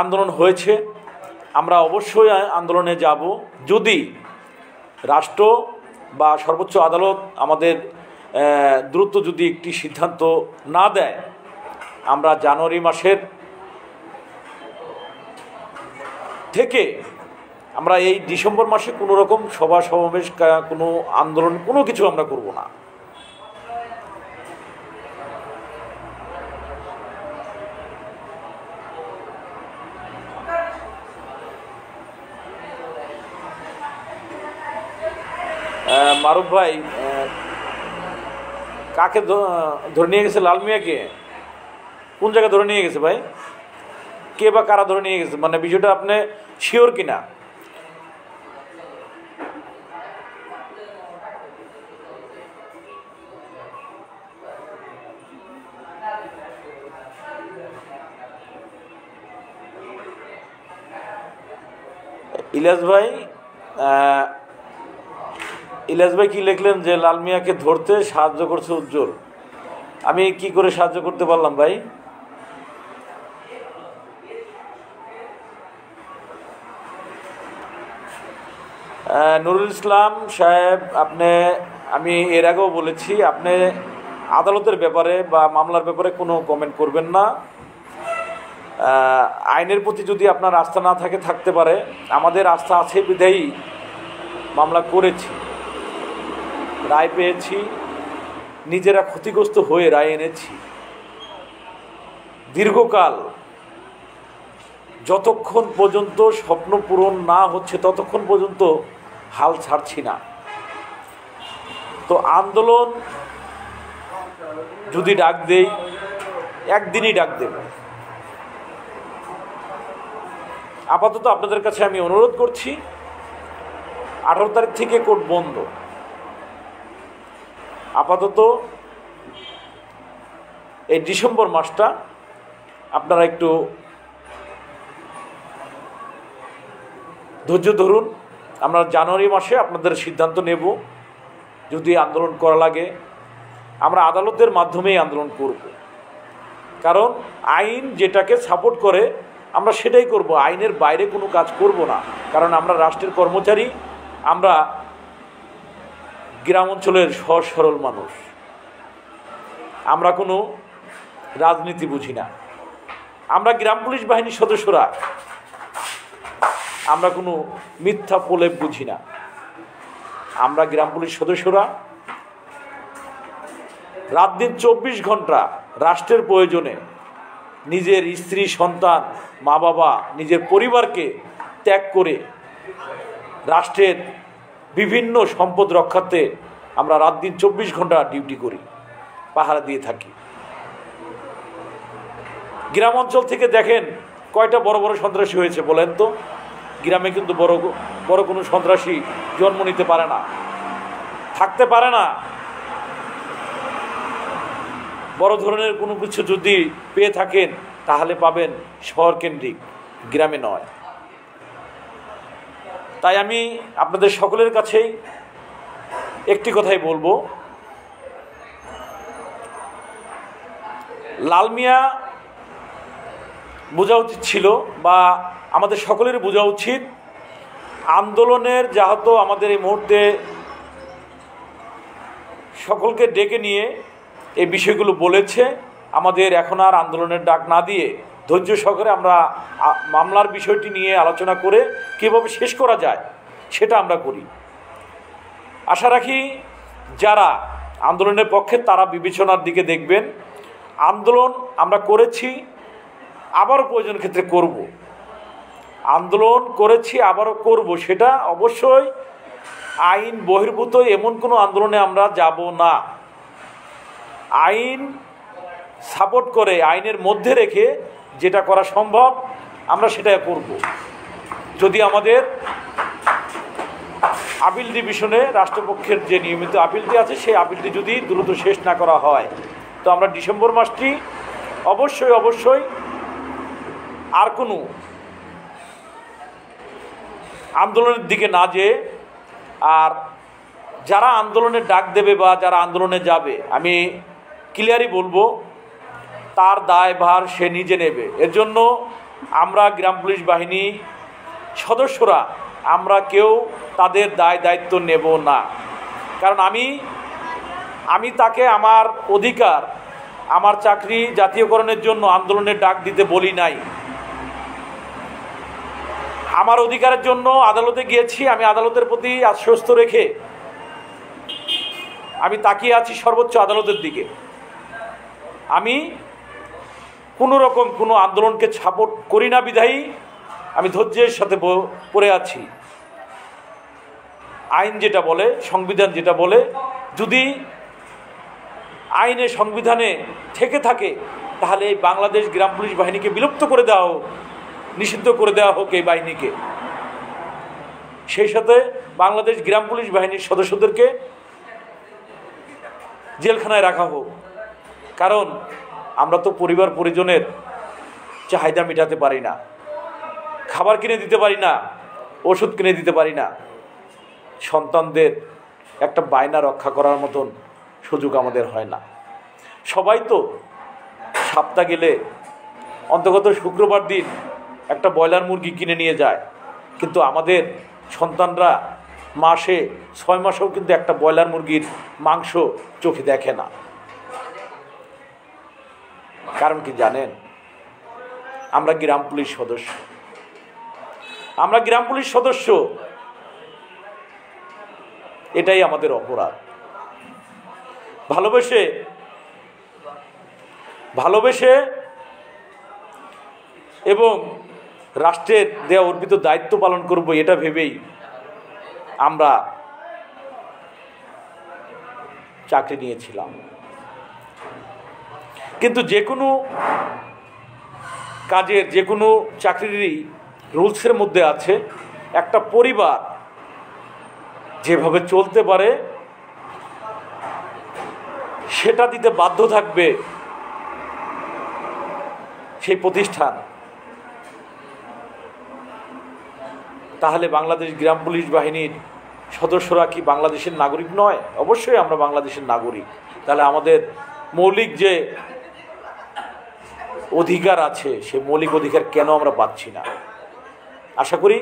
Speaker 1: আন্দোলন হয়েছে, আমরা অবশ্যই আন্দোলনে যাব। যদি রাষ্ট্র বা সর্বোচ্চ আদালত আমাদের দ্রুত যদি একটি সিদ্ধান্ত না দেয়, আমরা জানুয়ারি মাসের থেকে আমরা এই ডিসেম্বর মাসে কোনো রকম সভা সমাবেশ, কোনো আন্দোলন, কোনো কিছু আমরা করব না। মারুফ ভাই, কাকে ধরে নিয়ে গেছে? লাল মিয়াকে কোন জায়গায় ধরে নিয়ে গেছে ভাই? কে বা কারা ধরে নিয়ে গেছে, মানে বিষয়টা আপনি শিওর কিনা? ইলিয়াস ভাই কি লিখলেন যে লাল মিয়াকে ধরতে সাহায্য করছে উজ্জ্বল। আমি কি করে সাহায্য করতে পারলাম ভাই? নুরুল ইসলাম সাহেব, আমি এর আগেও বলেছি, আপনি আদালতের ব্যাপারে বা মামলার ব্যাপারে কোনো কমেন্ট করবেন না। আইনের প্রতি যদি আপনার আস্থা না থাকে, থাকতে পারে, আমাদের আস্থা আছে বিধায়ী মামলা করেছি, রায় পেয়েছি, নিজেরা ক্ষতিগ্রস্ত হয়ে রায় এনেছি। দীর্ঘকাল যতক্ষণ পর্যন্ত স্বপ্ন পূরণ না হচ্ছে ততক্ষণ পর্যন্ত হাল ছাড়ছি না। তো আন্দোলন যদি ডাক দেই, একদিনই ডাক দেব। আপাতত আপনাদের কাছে আমি অনুরোধ করছি, 18 তারিখ থেকে কোর্ট বন্ধ। আপাতত এই ডিসেম্বর মাসটা আপনারা একটু ধৈর্য ধরুন। আমরা জানুয়ারি মাসে আপনাদের সিদ্ধান্ত নেব। যদি আন্দোলন করা লাগে আমরা আদালতের মাধ্যমেই আন্দোলন করব, কারণ আইন যেটাকে সাপোর্ট করে আমরা সেটাই করব, আইনের বাইরে কোনো কাজ করব না। কারণ আমরা রাষ্ট্রের কর্মচারী, আমরা গ্রাম অঞ্চলের সহজ সরল মানুষ, আমরা কোনো রাজনীতি বুঝি না। আমরা গ্রাম পুলিশ বাহিনীর সদস্যরা, আমরা কোনো মিথ্যা প্রলেপ বুঝি না। আমরা গ্রাম পুলিশ সদস্যরা রাত দিন 24 ঘন্টা রাষ্ট্রের প্রয়োজনে নিজের স্ত্রী, সন্তান, মা বাবা, নিজের পরিবারকে ত্যাগ করে রাষ্ট্রের বিভিন্ন সম্পদ রক্ষার্থে আমরা রাত দিন 24 ঘন্টা ডিউটি করি, পাহারা দিয়ে থাকি। গ্রাম অঞ্চল থেকে দেখেন কয়টা বড় বড় সন্ত্রাসী হয়েছে বলেন তো? গ্রামে কিন্তু বড় কোনো সন্ত্রাসী জন্ম নিতে পারে না, থাকতে পারে না। বড় ধরনের কোনো কিছু যদি পেয়ে থাকেন তাহলে পাবেন শহর কেন্দ্রিক, গ্রামে নয়। তাই আমি আপনাদের সকলের কাছেই একটি কথাই বলবো, লাল মিয়া বোঝা উচিত ছিল, বা আমাদের সকলের বোঝা উচিত, আন্দোলনের যেহেতু আমাদের এই মুহূর্তে সকলকে ডেকে নিয়ে এই বিষয়গুলো বলেছে, আমাদের এখন আর আন্দোলনের ডাক না দিয়ে ধৈর্য সহকারে আমরা মামলার বিষয়টি নিয়ে আলোচনা করে কীভাবে শেষ করা যায় সেটা আমরা করি। আশা রাখি যারা আন্দোলনের পক্ষে তারা বিবেচনার দিকে দেখবেন। আন্দোলন আমরা করেছি, আবারও প্রয়োজন ক্ষেত্রে করব। আন্দোলন করেছি, আবারও করব, সেটা অবশ্যই আইন বহির্ভূত এমন কোনো আন্দোলনে আমরা যাব না। আইন সাপোর্ট করে, আইনের মধ্যে রেখে যেটা করা সম্ভব আমরা সেটা করব। যদি আমাদের আপিল ডিভিশনে রাষ্ট্রপক্ষের যে নিয়মিত আপিলটি আছে সেই আপিলটি যদি দ্রুত শেষ না করা হয়, তো আমরা ডিসেম্বর মাসটি অবশ্যই আর কোনো আন্দোলনের দিকে না যেয়ে, আর যারা আন্দোলনের ডাক দেবে বা যারা আন্দোলনে যাবে, আমি ক্লিয়ারই বলবো, তার দায়ভার সে নিজে নেবে। এর জন্য আমরা গ্রাম পুলিশ বাহিনী সদস্যরা আমরা কেউ তাদের দায়িত্ব নেব না। কারণ আমি তাকে আমার অধিকার, আমার চাকরি জাতীয়করণের জন্য আন্দোলনের ডাক দিতে বলি নাই। আমার অধিকারের জন্য আদালতে গিয়েছি, আমি আদালতের প্রতি আশ্বস্ত রেখে আমি তাকিয়ে আছি সর্বোচ্চ আদালতের দিকে। আমি কোনো রকম কোনো আন্দোলনকে সাপোর্ট করি না বিধায়ী আমি ধৈর্যের সাথে পড়ে আছি। আইন যেটা বলে, সংবিধান যেটা বলে, যদি আইনে সংবিধানে থেকে থাকে তাহলে এই বাংলাদেশ গ্রাম পুলিশ বাহিনীকে বিলুপ্ত করে দেওয়া হোক, নিষিদ্ধ করে দেওয়া হোক এই বাহিনীকে। সেই সাথে বাংলাদেশ গ্রাম পুলিশ বাহিনীর সদস্যদেরকে জেলখানায় রাখা হোক। কারণ আমরা তো পরিবার পরিজনের চাহিদা মেটাতে পারি না, খাবার কিনে দিতে পারি না, ওষুধ কিনে দিতে পারি না, সন্তানদের একটা বায়না রক্ষা করার মতন সুযোগ আমাদের হয় না। সবাই তো সপ্তাহ গেলে অন্তত শুক্রবার দিন একটা ব্রয়লার মুরগি কিনে নিয়ে যায়, কিন্তু আমাদের সন্তানরা মাসে 6 মাসেও কিন্তু একটা ব্রয়লার মুরগির মাংস চোখে দেখে না। কারণ কি জানেন? আমরা গ্রাম পুলিশ সদস্য, আমরা গ্রাম পুলিশ সদস্য, এটাই আমাদের অপরাধ। ভালোবেসে এবং রাষ্ট্রের দেয়া অর্পিত দায়িত্ব পালন করব এটা ভেবেই আমরা চাকরি নিয়েছিলাম। কিন্তু যে কোনো কাজের, যে কোনো চাকরিরই রুলসের মধ্যে আছে একটা পরিবার যেভাবে চলতে পারে সেটা দিতে বাধ্য থাকবে সেই প্রতিষ্ঠান। তাহলে বাংলাদেশ গ্রাম পুলিশ বাহিনীর সদস্যরা কি বাংলাদেশের নাগরিক নয়? অবশ্যই আমরা বাংলাদেশের নাগরিক। তাহলে আমাদের মৌলিক যে অধিকার আছে সে মৌলিক অধিকার কেন আমরা পাচ্ছি না? আশা করি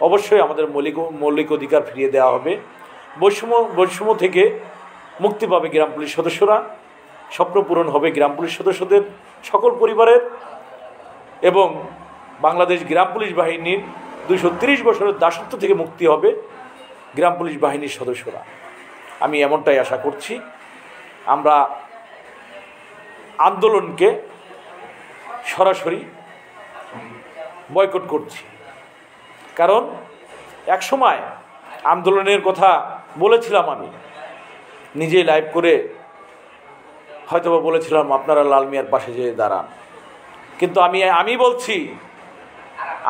Speaker 1: অবশ্যই আমাদের মৌলিক অধিকার ফিরিয়ে দেওয়া হবে। বৈষম্য থেকে মুক্তি পাবে গ্রাম পুলিশ সদস্যরা, স্বপ্ন পূরণ হবে গ্রাম পুলিশ সদস্যদের সকল পরিবারের, এবং বাংলাদেশ গ্রাম পুলিশ বাহিনীর 230 বছরের দাসত্ব থেকে মুক্তি হবে গ্রাম পুলিশ বাহিনীর সদস্যরা। আমি এমনটাই আশা করছি। আমরা আন্দোলনকে সরাসরি বয়কট করছি, কারণ একসময় আন্দোলনের কথা বলেছিলাম, আমি নিজেই লাইভ করে হয়তোবা বলেছিলাম আপনারা লাল মিয়ার পাশে যেয়ে দাঁড়ান, কিন্তু আমি বলছি,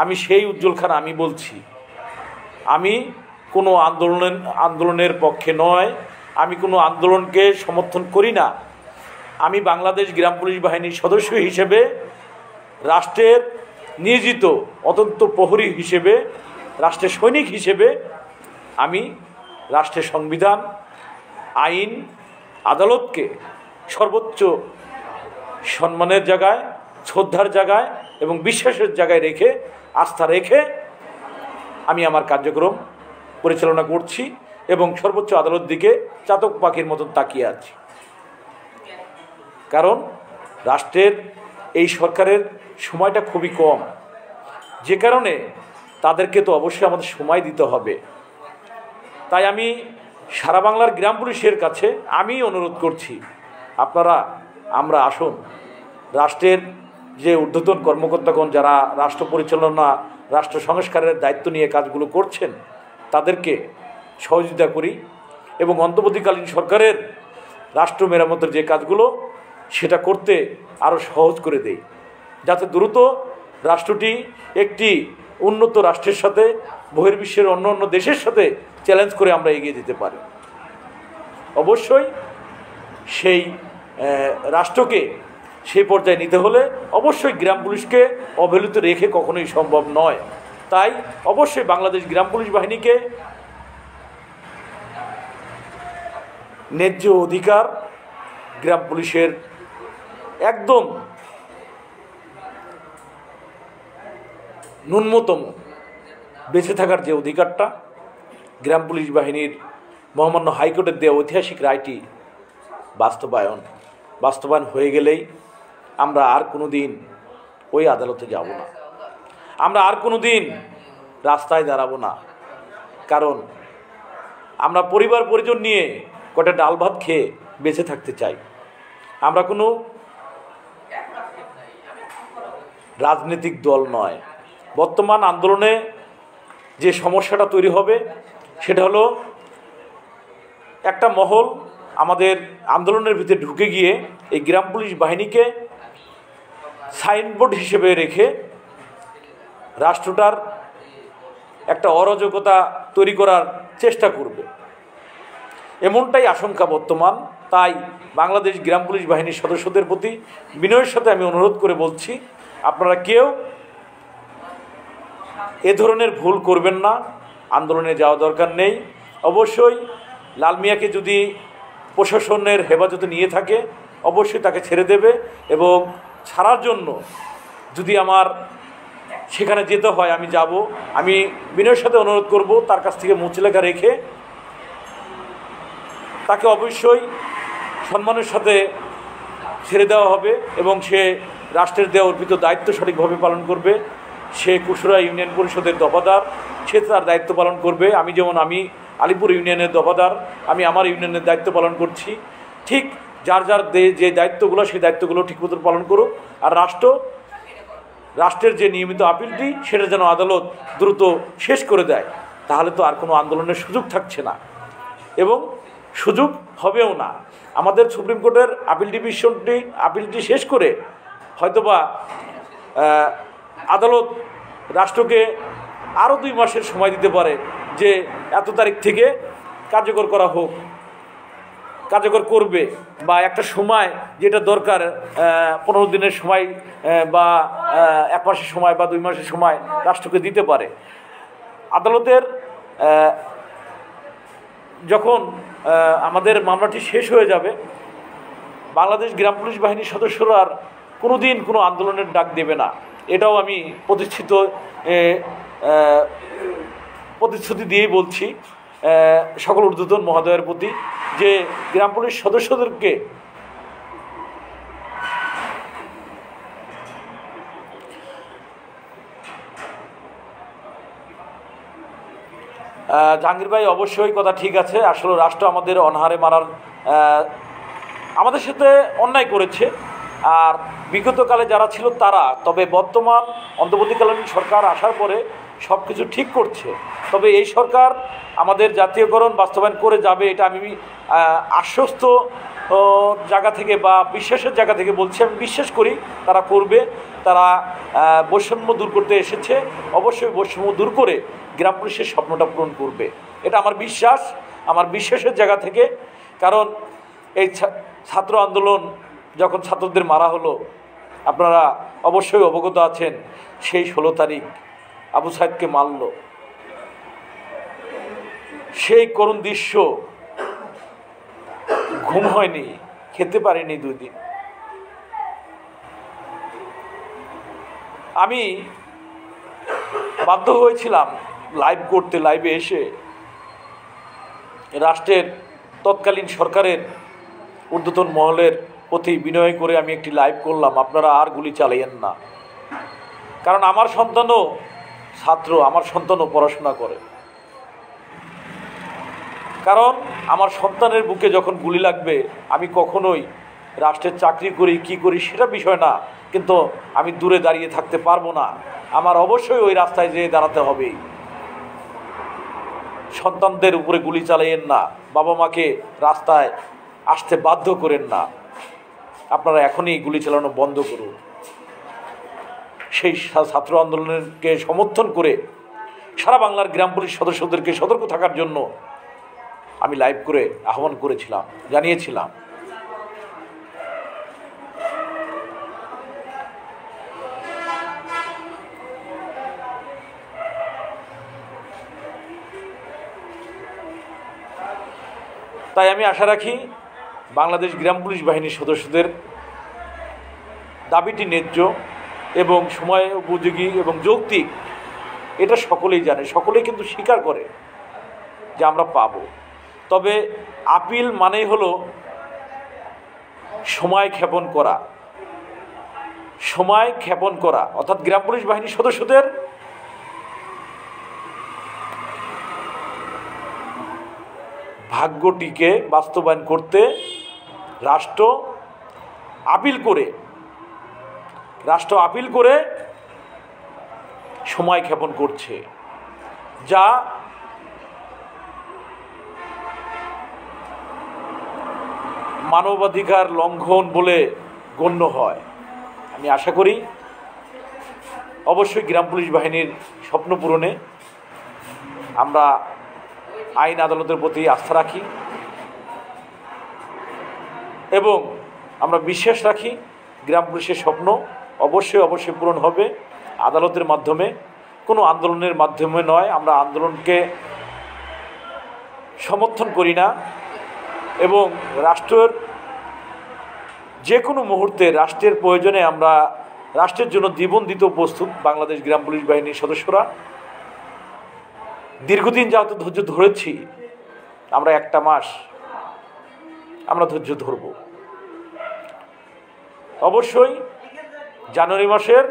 Speaker 1: আমি সেই উজ্জ্বল খান, আমি বলছি আমি কোনো আন্দোলনের পক্ষে নয়, আমি কোনো আন্দোলনকে সমর্থন করি না। আমি বাংলাদেশ গ্রাম পুলিশ বাহিনীর সদস্য হিসেবে, রাষ্ট্রের নিয়োজিত অত্যন্ত প্রহরী হিসেবে, রাষ্ট্রের সৈনিক হিসেবে আমি রাষ্ট্রের সংবিধান, আইন, আদালতকে সর্বোচ্চ সম্মানের জায়গায়, শ্রদ্ধার জায়গায় এবং বিশ্বাসের জায়গায় রেখে, আস্থা রেখে আমি আমার কার্যক্রম পরিচালনা করছি এবং সর্বোচ্চ আদালত দিকে চাতক পাখির মতন তাকিয়ে আছি। কারণ রাষ্ট্রের এই সরকারের সময়টা খুবই কম, যে কারণে তাদেরকে তো অবশ্যই আমাদের সময় দিতে হবে। তাই আমি সারা বাংলার গ্রাম পুলিশের কাছে আমি অনুরোধ করছি, আমরা আসুন, রাষ্ট্রের যে ঊর্ধ্বতন কর্মকর্তাগণ যারা রাষ্ট্র পরিচালনা, রাষ্ট্র সংস্কারের দায়িত্ব নিয়ে কাজগুলো করছেন তাদেরকে সহযোগিতা করি এবং অন্তর্বর্তীকালীন সরকারের রাষ্ট্র মেরামতের যে কাজগুলো সেটা করতে আরও সহজ করে দেই, যাতে দ্রুত রাষ্ট্রটি একটি উন্নত রাষ্ট্রের সাথে, বহির্বিশ্বের অন্য দেশের সাথে চ্যালেঞ্জ করে আমরা এগিয়ে যেতে পারি। অবশ্যই সেই রাষ্ট্রকে সেই পর্যায়ে নিতে হলে অবশ্যই গ্রাম পুলিশকে অবহেলিত রেখে কখনোই সম্ভব নয়। তাই অবশ্যই বাংলাদেশ গ্রাম পুলিশ বাহিনীকে ন্যায্য অধিকার, গ্রাম পুলিশের একদম ন্যূনতম বেঁচে থাকার যে অধিকারটা, গ্রাম পুলিশ বাহিনীর মহামান্য হাইকোর্টের দেওয়া ঐতিহাসিক রায়টি বাস্তবায়ন হয়ে গেলেই আমরা আর কোনো দিন ওই আদালতে যাব না, আমরা আর কোনো দিন রাস্তায় দাঁড়াবো না। কারণ আমরা পরিবার পরিজন নিয়ে কটা ডাল ভাত খেয়ে বেঁচে থাকতে চাই। আমরা কোনো রাজনৈতিক দল নয়। বর্তমান আন্দোলনে যে সমস্যাটা তৈরি হবে সেটা হলো একটা মহল আমাদের আন্দোলনের ভিতরে ঢুকে গিয়ে এই গ্রাম পুলিশ বাহিনীকে সাইনবোর্ড হিসেবে রেখে রাষ্ট্রটার একটা অরাজকতা তৈরি করার চেষ্টা করবে, এমনটাই আশঙ্কা বর্তমান। তাই বাংলাদেশ গ্রাম পুলিশ বাহিনীর সদস্যদের প্রতি বিনয়ের সাথে আমি অনুরোধ করে বলছি, আপনারা কেউ এ ধরনের ভুল করবেন না, আন্দোলনে যাওয়া দরকার নেই। অবশ্যই লাল মিয়াকে যদি প্রশাসনের হেফাজতে নিয়ে থাকে অবশ্যই তাকে ছেড়ে দেবে, এবং ছাড়ার জন্য যদি আমার সেখানে যেতে হয় আমি যাব। আমি বিনয়ের সাথে অনুরোধ করব তার কাছ থেকে মুচলেখা রেখে তাকে অবশ্যই সম্মানের সাথে ছেড়ে দেওয়া হবে, এবং সে রাষ্ট্রের দেওয়া অর্পিত দায়িত্ব সঠিকভাবে পালন করবে। সে কুশরা ইউনিয়ন পরিষদের দফাদার, সে তার দায়িত্ব পালন করবে। আমি আলিপুর ইউনিয়নের দফাদার, আমি আমার ইউনিয়নের দায়িত্ব পালন করছি। ঠিক যার যার যে দায়িত্বগুলো সেই দায়িত্বগুলো ঠিকমতো পালন করুক। আর রাষ্ট্রের যে নিয়মিত আপিলটি সেটা যেন আদালত দ্রুত শেষ করে দেয়, তাহলে তো আর কোনো আন্দোলনের সুযোগ থাকছে না এবং সুযোগ হবেও না। আমাদের সুপ্রিম কোর্টের আপিলটি শেষ করে হয়তোবা আদালত রাষ্ট্রকে আরও 2 মাসের সময় দিতে পারে যে এত তারিখ থেকে কার্যকর করবে, বা একটা সময় যেটা দরকার 15 দিনের সময় বা 1 মাসের সময় বা 2 মাসের সময় রাষ্ট্রকে দিতে পারে। আদালতের যখন আমাদের মামলাটি শেষ হয়ে যাবে, বাংলাদেশ গ্রাম পুলিশ বাহিনীর সদস্যরা আর কোনো দিন কোনো আন্দোলনের ডাক দেবে না। এটাও আমি প্রতিশ্রুতি দিয়েই বলছি সকল ঊর্ধ্বতন মহোদয়ের প্রতি, যে গ্রাম পুলিশ সদস্যদেরকে জাহাঙ্গীর ভাই অবশ্যই কথা ঠিক আছে। আসলে রাষ্ট্র আমাদের অনাহারে মারার আমাদের সাথে অন্যায় করেছে, আর বিগতকালে যারা ছিল তারা, তবে বর্তমান অন্তর্বর্তীকালীন সরকার আসার পরে সব কিছু ঠিক করছে। তবে এই সরকার আমাদের জাতীয়করণ বাস্তবায়ন করে যাবে, এটা আমি আশ্বস্ত জায়গা থেকে বা বিশ্বাসের জায়গা থেকে বলছি। আমি বিশ্বাস করি তারা করবে। তারা বৈষম্য দূর করতে এসেছে, অবশ্যই বৈষম্য দূর করে গ্রাম পুলিশের স্বপ্নটা পূরণ করবে, এটা আমার বিশ্বাসের জায়গা থেকে। কারণ এই ছাত্র আন্দোলন যখন ছাত্রদের মারা হলো, আপনারা অবশ্যই অবগত আছেন, সেই 16 তারিখ আবু সাইদকে মারল, সেই করুণ দৃশ্য, ঘুম হয়নি, খেতে পারিনি 2 দিন। আমি বাধ্য হয়েছিলাম লাইভ করতে, লাইভে এসে রাষ্ট্রের তৎকালীন সরকারের ঊর্ধ্বতন মহলের প্রতি বিনয় করে আমি একটি লাইভ করলাম, আপনারা আর গুলি চালাইয়েন না। কারণ আমার সন্তানও ছাত্র, আমার সন্তানও পড়াশোনা করে। কারণ আমার সন্তানের বুকে যখন গুলি লাগবে, আমি কখনোই রাষ্ট্রের চাকরি করি কি করি সেটা বিষয় না, কিন্তু আমি দূরে দাঁড়িয়ে থাকতে পারবো না। আমার অবশ্যই ওই রাস্তায় যেয়ে দাঁড়াতে হবে। সন্তানদের উপরে গুলি চালাইয়েন না, বাবা মাকে রাস্তায় আসতে বাধ্য করেন না। আপনারা এখনই গুলি চালানো বন্ধ করুন। সেই ছাত্র আন্দোলনকে সমর্থন করে সারা বাংলার গ্রাম পুলিশ সদস্যদেরকে সতর্ক থাকার জন্য আমি লাইভ করে আহ্বান করেছিলাম, জানিয়েছিলাম। তাই আমি আশা রাখি বাংলাদেশ গ্রাম পুলিশ বাহিনীর সদস্যদের দাবিটি ন্যায্য এবং সময় উপযোগী এবং যৌক্তিক, এটা সকলেই জানে, সকলেই কিন্তু স্বীকার করে যে আমরা পাব। তবে আপিল মানেই হলো সময় ক্ষেপণ করা, অর্থাৎ গ্রাম পুলিশ বাহিনীর সদস্যদের ভাগ্যটিকে বাস্তবায়ন করতে রাষ্ট্র আপিল করে সময় ক্ষেপণ করছে, যা মানবাধিকার লঙ্ঘন বলে গণ্য হয়। আমি আশা করি অবশ্যই গ্রাম পুলিশ বাহিনীর স্বপ্ন পূরণে আমরা আইন আদালতের প্রতি আস্থা রাখি এবং আমরা বিশ্বাস রাখি গ্রাম পুলিশের স্বপ্ন অবশ্যই পূরণ হবে আদালতের মাধ্যমে, কোনো আন্দোলনের মাধ্যমে নয়। আমরা আন্দোলনকে সমর্থন করি না এবং রাষ্ট্রের যে কোনো মুহূর্তে রাষ্ট্রের প্রয়োজনে আমরা রাষ্ট্রের জন্য জীবন দিতেও প্রস্তুত। বাংলাদেশ গ্রাম পুলিশ বাহিনীর সদস্যরা দীর্ঘদিন যেহেতু ধৈর্য ধরেছি, আমরা একটা মাস আমরা ধৈর্য ধরব। অবশ্যই জানুয়ারি মাসের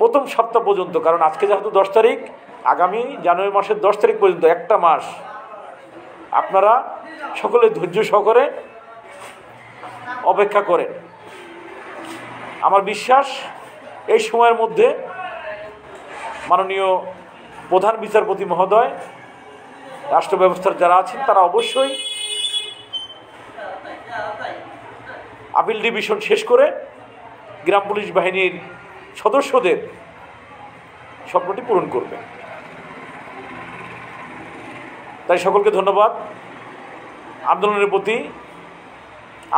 Speaker 1: প্রথম সপ্তাহ পর্যন্ত, কারণ আজকে যেহেতু 10 তারিখ, আগামী জানুয়ারি মাসের 10 তারিখ পর্যন্ত একটা মাস আপনারা সকলে ধৈর্য সহকারে অপেক্ষা করেন। আমার বিশ্বাস এই সময়ের মধ্যে মাননীয় প্রধান বিচারপতি মহোদয়, রাষ্ট্র ব্যবস্থার যারা আছেন তারা অবশ্যই আপিল ডিভিশন শেষ করে গ্রাম পুলিশ বাহিনীর সদস্যদের স্বপ্নটি পূরণ করবে। তাই সকলকে ধন্যবাদ। আন্দোলনের প্রতি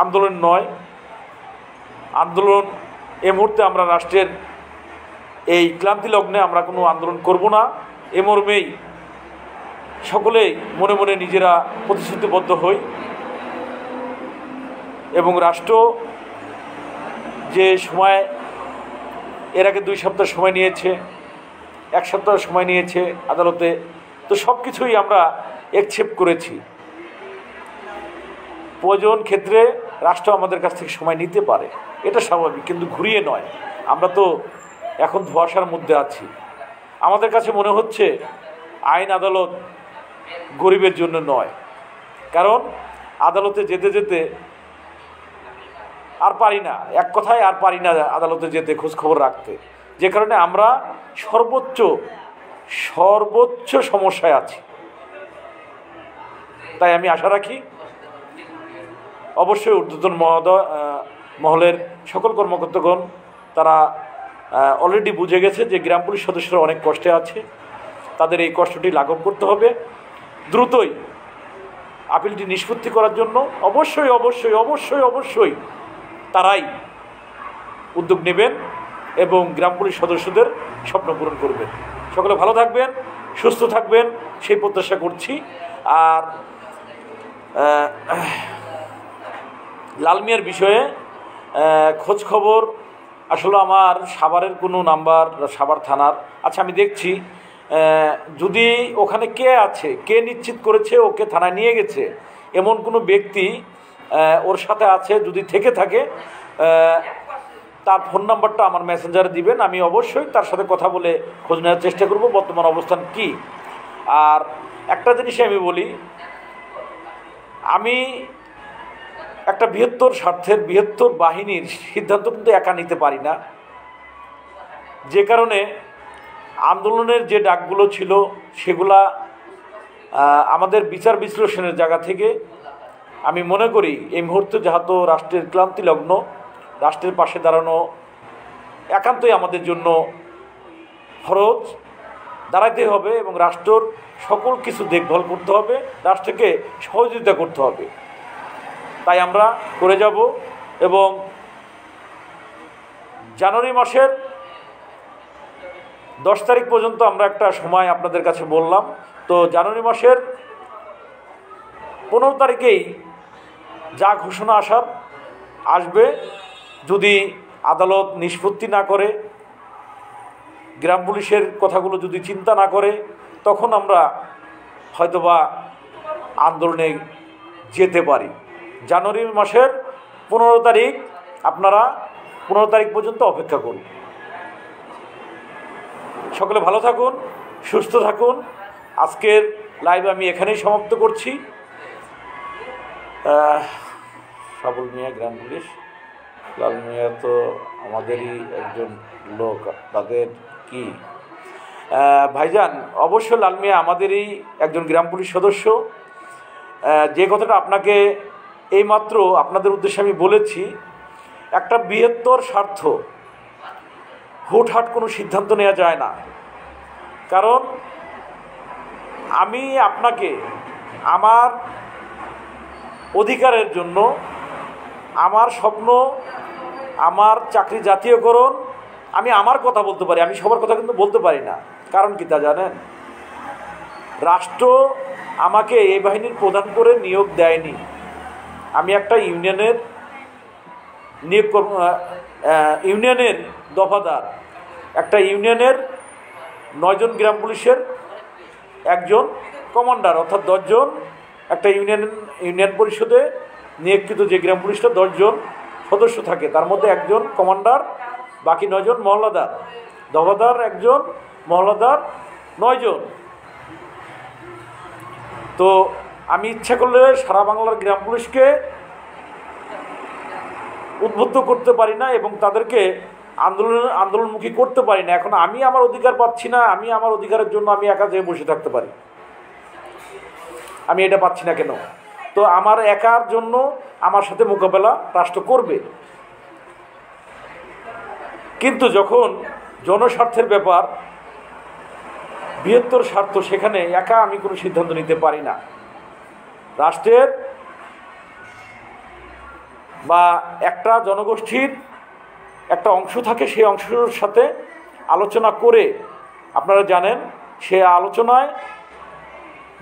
Speaker 1: আন্দোলন নয়, আন্দোলন এই মুহূর্তে আমরা রাষ্ট্রের এই ক্লান্তি লগ্নে আমরা কোনো আন্দোলন করব না। এ মর্মেই সকলেই মনে মনে নিজেরা প্রতিশ্রুতিবদ্ধ হই এবং রাষ্ট্র যে সময় এর আগে 2 সপ্তাহ সময় নিয়েছে, 1 সপ্তাহ সময় নিয়েছে আদালতে, তো সব কিছুই আমরা অ্যাকসেপ্ট করেছি। প্রয়োজন ক্ষেত্রে রাষ্ট্র আমাদের কাছ থেকে সময় নিতে পারে, এটা স্বাভাবিক, কিন্তু ঘুরিয়ে নয়। আমরা তো এখন ধোঁয়াশার মধ্যে আছি। আমাদের কাছে মনে হচ্ছে আইন আদালত গরিবের জন্য নয়, কারণ আদালতে যেতে যেতে আর পারি না, এক কথায় আর পারি না আদালতে যেতে, খোঁজখবর রাখতে, যে কারণে আমরা সর্বোচ্চ সমস্যায় আছি। তাই আমি আশা রাখি অবশ্যই ঊর্ধ্বতন মহলের সকল কর্মকর্তাগণ তারা অলরেডি বুঝে গেছে যে গ্রাম পুলিশ সদস্যরা অনেক কষ্টে আছে, তাদের এই কষ্টটি লাঘব করতে হবে। দ্রুতই আপিলটি নিষ্পত্তি করার জন্য অবশ্যই তারাই উদ্যোগ নেবেন এবং গ্রাম পুলিশ সদস্যদের স্বপ্ন পূরণ করবেন। সকলে ভালো থাকবেন, সুস্থ থাকবেন, সেই প্রত্যাশা করছি। আর লাল মিয়ার বিষয়ে খোঁজ খবর আসলে আমার সাভারের কোনো নাম্বার, সাভার থানার, আচ্ছা আমি দেখছি যদি ওখানে কে আছে, কে নিশ্চিত করেছে ওকে থানায় নিয়ে গেছে, এমন কোনো ব্যক্তি ওর সাথে আছে, যদি থেকে থাকে তার ফোন নাম্বারটা আমার মেসেঞ্জারে দিবেন, আমি অবশ্যই তার সাথে কথা বলে খোঁজ নেওয়ার চেষ্টা করব বর্তমান অবস্থান কি। আর একটা জিনিস আমি বলি, আমি একটা বৃহত্তর স্বার্থের বৃহত্তর বাহিনীর সিদ্ধান্ত কিন্তু একা নিতে পারি না, যে কারণে আন্দোলনের যে ডাকগুলো ছিল সেগুলা আমাদের বিচার বিশ্লেষণের জায়গা থেকে আমি মনে করি এই মুহূর্তে যেহেতু রাষ্ট্রের ক্লান্তি লগ্ন, রাষ্ট্রের পাশে দাঁড়ানো একান্তই আমাদের জন্য ফরজ, দাঁড়াইতে হবে এবং রাষ্ট্রের সকল কিছু দেখভাল করতে হবে, রাষ্ট্রকে সহযোগিতা করতে হবে। তাই আমরা করে যাব এবং জানুয়ারি মাসের 10 তারিখ পর্যন্ত আমরা একটা সময় আপনাদের কাছে বললাম। তো জানুয়ারি মাসের 15 তারিখেই যা ঘোষণা আসবে, যদি আদালত নিষ্পত্তি না করে, গ্রাম পুলিশের কথাগুলো যদি চিন্তা না করে, তখন আমরা হয়তোবা আন্দোলনে যেতে পারি। জানুয়ারি মাসের 15 তারিখ আপনারা 15 তারিখ পর্যন্ত অপেক্ষা করুন। সকলে ভালো থাকুন, সুস্থ থাকুন। আজকের লাইভ আমি এখানেই সমাপ্ত করছি। সাবুল মিয়া গ্রাম পুলিশ, লাল মিয়া তো আমাদেরই একজন লোক, তাদের কি ভাইজান? অবশ্য লাল মিয়া আমাদেরই একজন গ্রাম পুলিশ সদস্য। যে কথাটা আপনাকে এইমাত্র আপনাদের উদ্দেশ্যে আমি বলেছি, একটা বৃহত্তর স্বার্থ, হুটহাট কোনো সিদ্ধান্ত নেওয়া যায় না। কারণ আমি আপনাকে আমার অধিকারের জন্য, আমার স্বপ্ন, আমার চাকরি জাতীয়করণ, আমি আমার কথা বলতে পারি, আমি সবার কথা কিন্তু বলতে পারি না। কারণ কি তা জানেন? রাষ্ট্র আমাকে এই বাহিনীর প্রধান করে নিয়োগ দেয়নি। আমি একটা ইউনিয়নের ইউনিয়নের দফাদার, একটা ইউনিয়নের 9 জন গ্রাম পুলিশের একজন কমান্ডার, অর্থাৎ 10 জন একটা ইউনিয়ন পরিষদে নিয়োগকৃত যে গ্রাম পুলিশটা 10 জন সদস্য থাকে, তার মধ্যে একজন কমান্ডার, বাকি 9 জন মহল্লাদার, দফাদার একজন, মহল্লাদার 9 জন। তো আমি ইচ্ছা করলে সারা বাংলার গ্রাম পুলিশকে উদ্বুদ্ধ করতে পারি না এবং তাদেরকে আন্দোলনমুখী করতে পারি না। এখন আমি আমার অধিকার পাচ্ছি না, আমি আমার অধিকারের জন্য আমি একা যেয়ে বসে থাকতে পারি, আমি এটা পাচ্ছি না কেন? তো আমার একার জন্য আমার সাথে মোকাবেলা রাষ্ট্র করবে। কিন্তু যখন জনস্বার্থের ব্যাপার, বৃহত্তর স্বার্থ, সেখানে একা আমি কোনো সিদ্ধান্ত নিতে পারি না। রাষ্ট্রের বা একটা জনগোষ্ঠীর একটা অংশ থাকে, সেই অংশের সাথে আলোচনা করে, আপনারা জানেন, সে আলোচনায়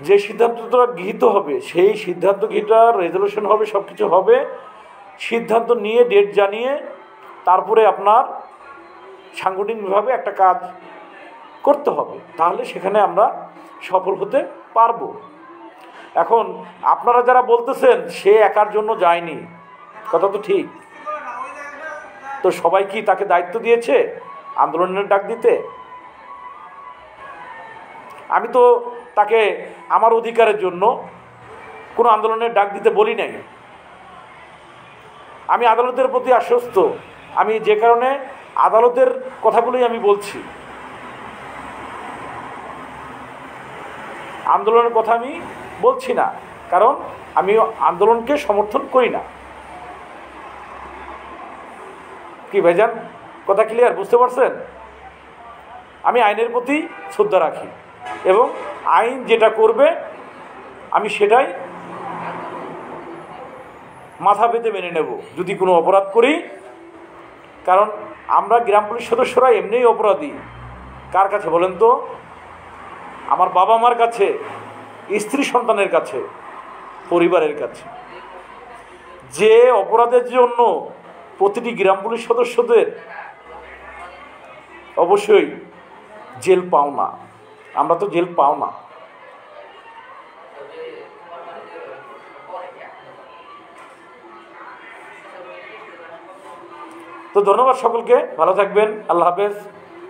Speaker 1: যে সিদ্ধান্তটা গৃহীত হবে, সেই সিদ্ধান্ত গৃহীতার রেজলিউশন হবে, সব কিছু হবে, সিদ্ধান্ত নিয়ে ডেট জানিয়ে তারপরে আপনার সাংগঠনিকভাবে একটা কাজ করতে হবে, তাহলে সেখানে আমরা সফল হতে পারবো। এখন আপনারা যারা বলতেছেন সে একার জন্য যায়নি, কথা তো ঠিক, তো সবাই কি তাকে দায়িত্ব দিয়েছে আন্দোলনের ডাক দিতে? আমি তো তাকে আমার অধিকারের জন্য কোনো আন্দোলনের ডাক দিতে বলি নাই। আমি আদালতের প্রতি আশ্বস্ত, আমি যে কারণে আদালতের কথাগুলোই আমি বলছি, আন্দোলনের কথা আমি বলছি না, কারণ আমি আন্দোলনকে সমর্থন করি না। কি ভাইজান, কথা ক্লিয়ার, বুঝতে পারছেন? আমি আইনের প্রতি শ্রদ্ধা রাখি এবং আইন যেটা করবে আমি সেটাই মাথা পেতে মেনে নেব যদি কোনো অপরাধ করি। কারণ আমরা গ্রাম পুলিশ সদস্যরা এমনিই অপরাধী। কার কাছে বলেন তো? আমার বাবা মার কাছে, স্ত্রী সন্তানের কাছে, পরিবারের কাছে। যে অপরাধের জন্য প্রতিটি গ্রাম পুলিশ সদস্যদের অবশ্যই জেল পাও না, আমরা তো জেল পাও না। তো ধন্যবাদ সকলকে, ভালো থাকবেন, আল্লাহ হাফেজ,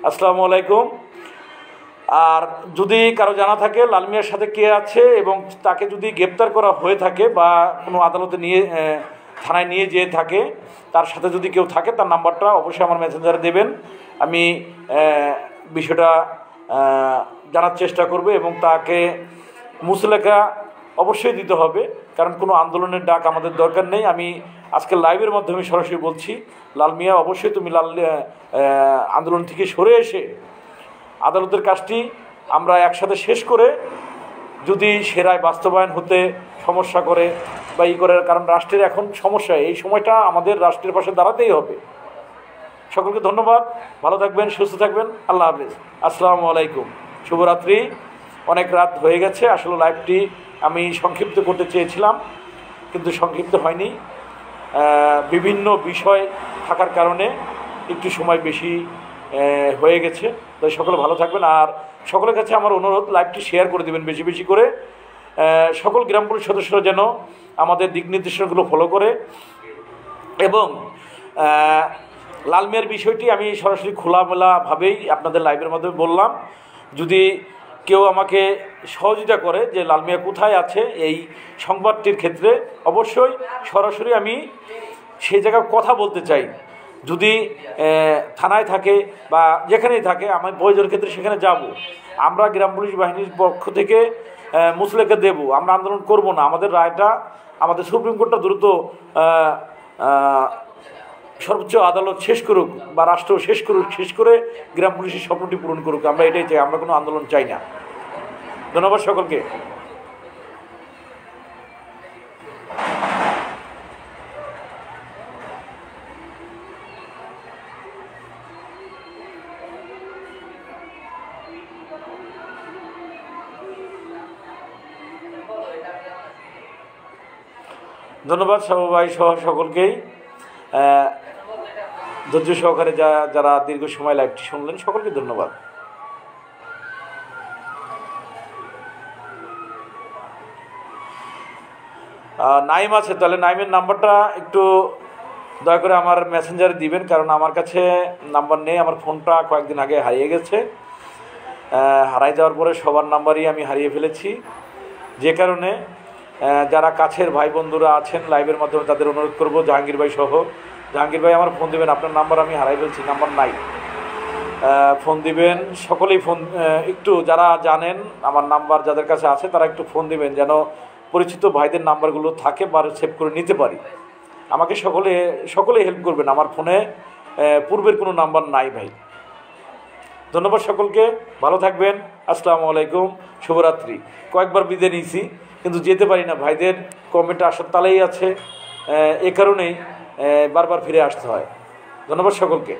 Speaker 1: আসসালামু আলাইকুম। আর যদি কারো জানা থাকে লাল মিয়ার সাথে কে আছে এবং তাকে যদি গ্রেপ্তার করা হয়ে থাকে বা কোনো আদালতে নিয়ে থানায় নিয়ে যেয়ে থাকে, তার সাথে যদি কেউ থাকে তার নাম্বারটা অবশ্যই আমার মেসেঞ্জারে দেবেন, আমি বিষয়টা জানার চেষ্টা করব এবং তাকে মুচলেখা অবশ্যই দিতে হবে, কারণ কোনো আন্দোলনের ডাক আমাদের দরকার নেই। আমি আজকে লাইভের মাধ্যমে সরাসরি বলছি, লাল মিয়া অবশ্যই তুমি আন্দোলন থেকে সরে এসে আদালতের কাজটি আমরা একসাথে শেষ করে যদি সে রায় বাস্তবায়ন হতে সমস্যা করে বা করে, কারণ রাষ্ট্রের এখন সমস্যা, এই সময়টা আমাদের রাষ্ট্রের পাশে দাঁড়াতেই হবে। সকলকে ধন্যবাদ, ভালো থাকবেন, সুস্থ থাকবেন, আল্লাহ হাফেজ, আসসালামু আলাইকুম, শুভরাত্রি। অনেক রাত হয়ে গেছে, আসলে লাইভটি আমি সংক্ষিপ্ত করতে চেয়েছিলাম কিন্তু সংক্ষিপ্ত হয়নি, বিভিন্ন বিষয় থাকার কারণে একটু সময় বেশি হয়ে গেছে। তাই সকলে ভালো থাকবেন, আর সকলের কাছে আমার অনুরোধ লাইভটি শেয়ার করে দেবেন বেশি বেশি করে। সকল গ্রাম পুলিশ সদস্যরা যেন আমাদের দিক নির্দেশনাগুলো ফলো করে এবং লাল মিয়ার বিষয়টি আমি সরাসরি খোলামেলাভাবেই আপনাদের লাইভের মাধ্যমে বললাম। যদি কেউ আমাকে সহযোগিতা করে যে লাল মিয়া কোথায় আছে এই সংবাদটির ক্ষেত্রে, অবশ্যই সরাসরি আমি সেই জায়গায় কথা বলতে চাই। যদি থানায় থাকে বা যেখানেই থাকে, আমার প্রয়োজনের ক্ষেত্রে সেখানে যাব। আমরা গ্রাম পুলিশ বাহিনীর পক্ষ থেকে মুচলেখা দেব, আমরা আন্দোলন করব না, আমাদের রায়টা আমাদের সুপ্রিম কোর্টটা দ্রুত সর্বোচ্চ আদালত শেষ করুক বা রাষ্ট্র শেষ করে গ্রাম পুলিশের স্বপ্নটি পূরণ করুক। আমরা এটাই চাই, আমরা কোনো আন্দোলন চাই না। ধন্যবাদ সকলকে। ধন্যবাদ সাবু ভাই সহ সকলকেই, ধৈর্য সহকারে যারা দীর্ঘ সময় লাইভটি শুনলেন সকলকে ধন্যবাদ। নাইম আছে, তাহলে নাইমের নাম্বারটা একটু দয়া করে আমার মেসেঞ্জারে দিবেন, কারণ আমার কাছে নাম্বার নেই। আমার ফোনটা কয়েকদিন আগে হারিয়ে গেছে। হারাই যাওয়ার পরে সবার নাম্বারই আমি হারিয়ে ফেলেছি, যে কারণে যারা কাছের ভাই বন্ধুরা আছেন লাইভের মাধ্যমে তাদের অনুরোধ করব, জাহাঙ্গীর ভাই সহ, জাহাঙ্গীর ভাই আমার ফোন দিবেন, আপনার নাম্বার আমি হারাই ফেলছি, নাম্বার নাই, ফোন দিবেন সকলেই। ফোন একটু যারা জানেন আমার নাম্বার যাদের কাছে আছে তারা একটু ফোন দিবেন, যেন পরিচিত ভাইদের নাম্বারগুলো থাকে বা সেভ করে নিতে পারি। আমাকে সকলেই হেল্প করবেন, আমার ফোনে পূর্বের কোনো নাম্বার নাই ভাই। ধন্যবাদ সকলকে, ভালো থাকবেন। আসসালামু আলাইকুম, শুভরাত্রি। কয়েকবার বিদায় নিয়েছি কিন্তু যেতে পারি না, ভাইদের কমেন্ট আসার তালেই আছে, এ কারণেই বারবার ফিরে আসতে হয়। ধন্যবাদ সকলকে।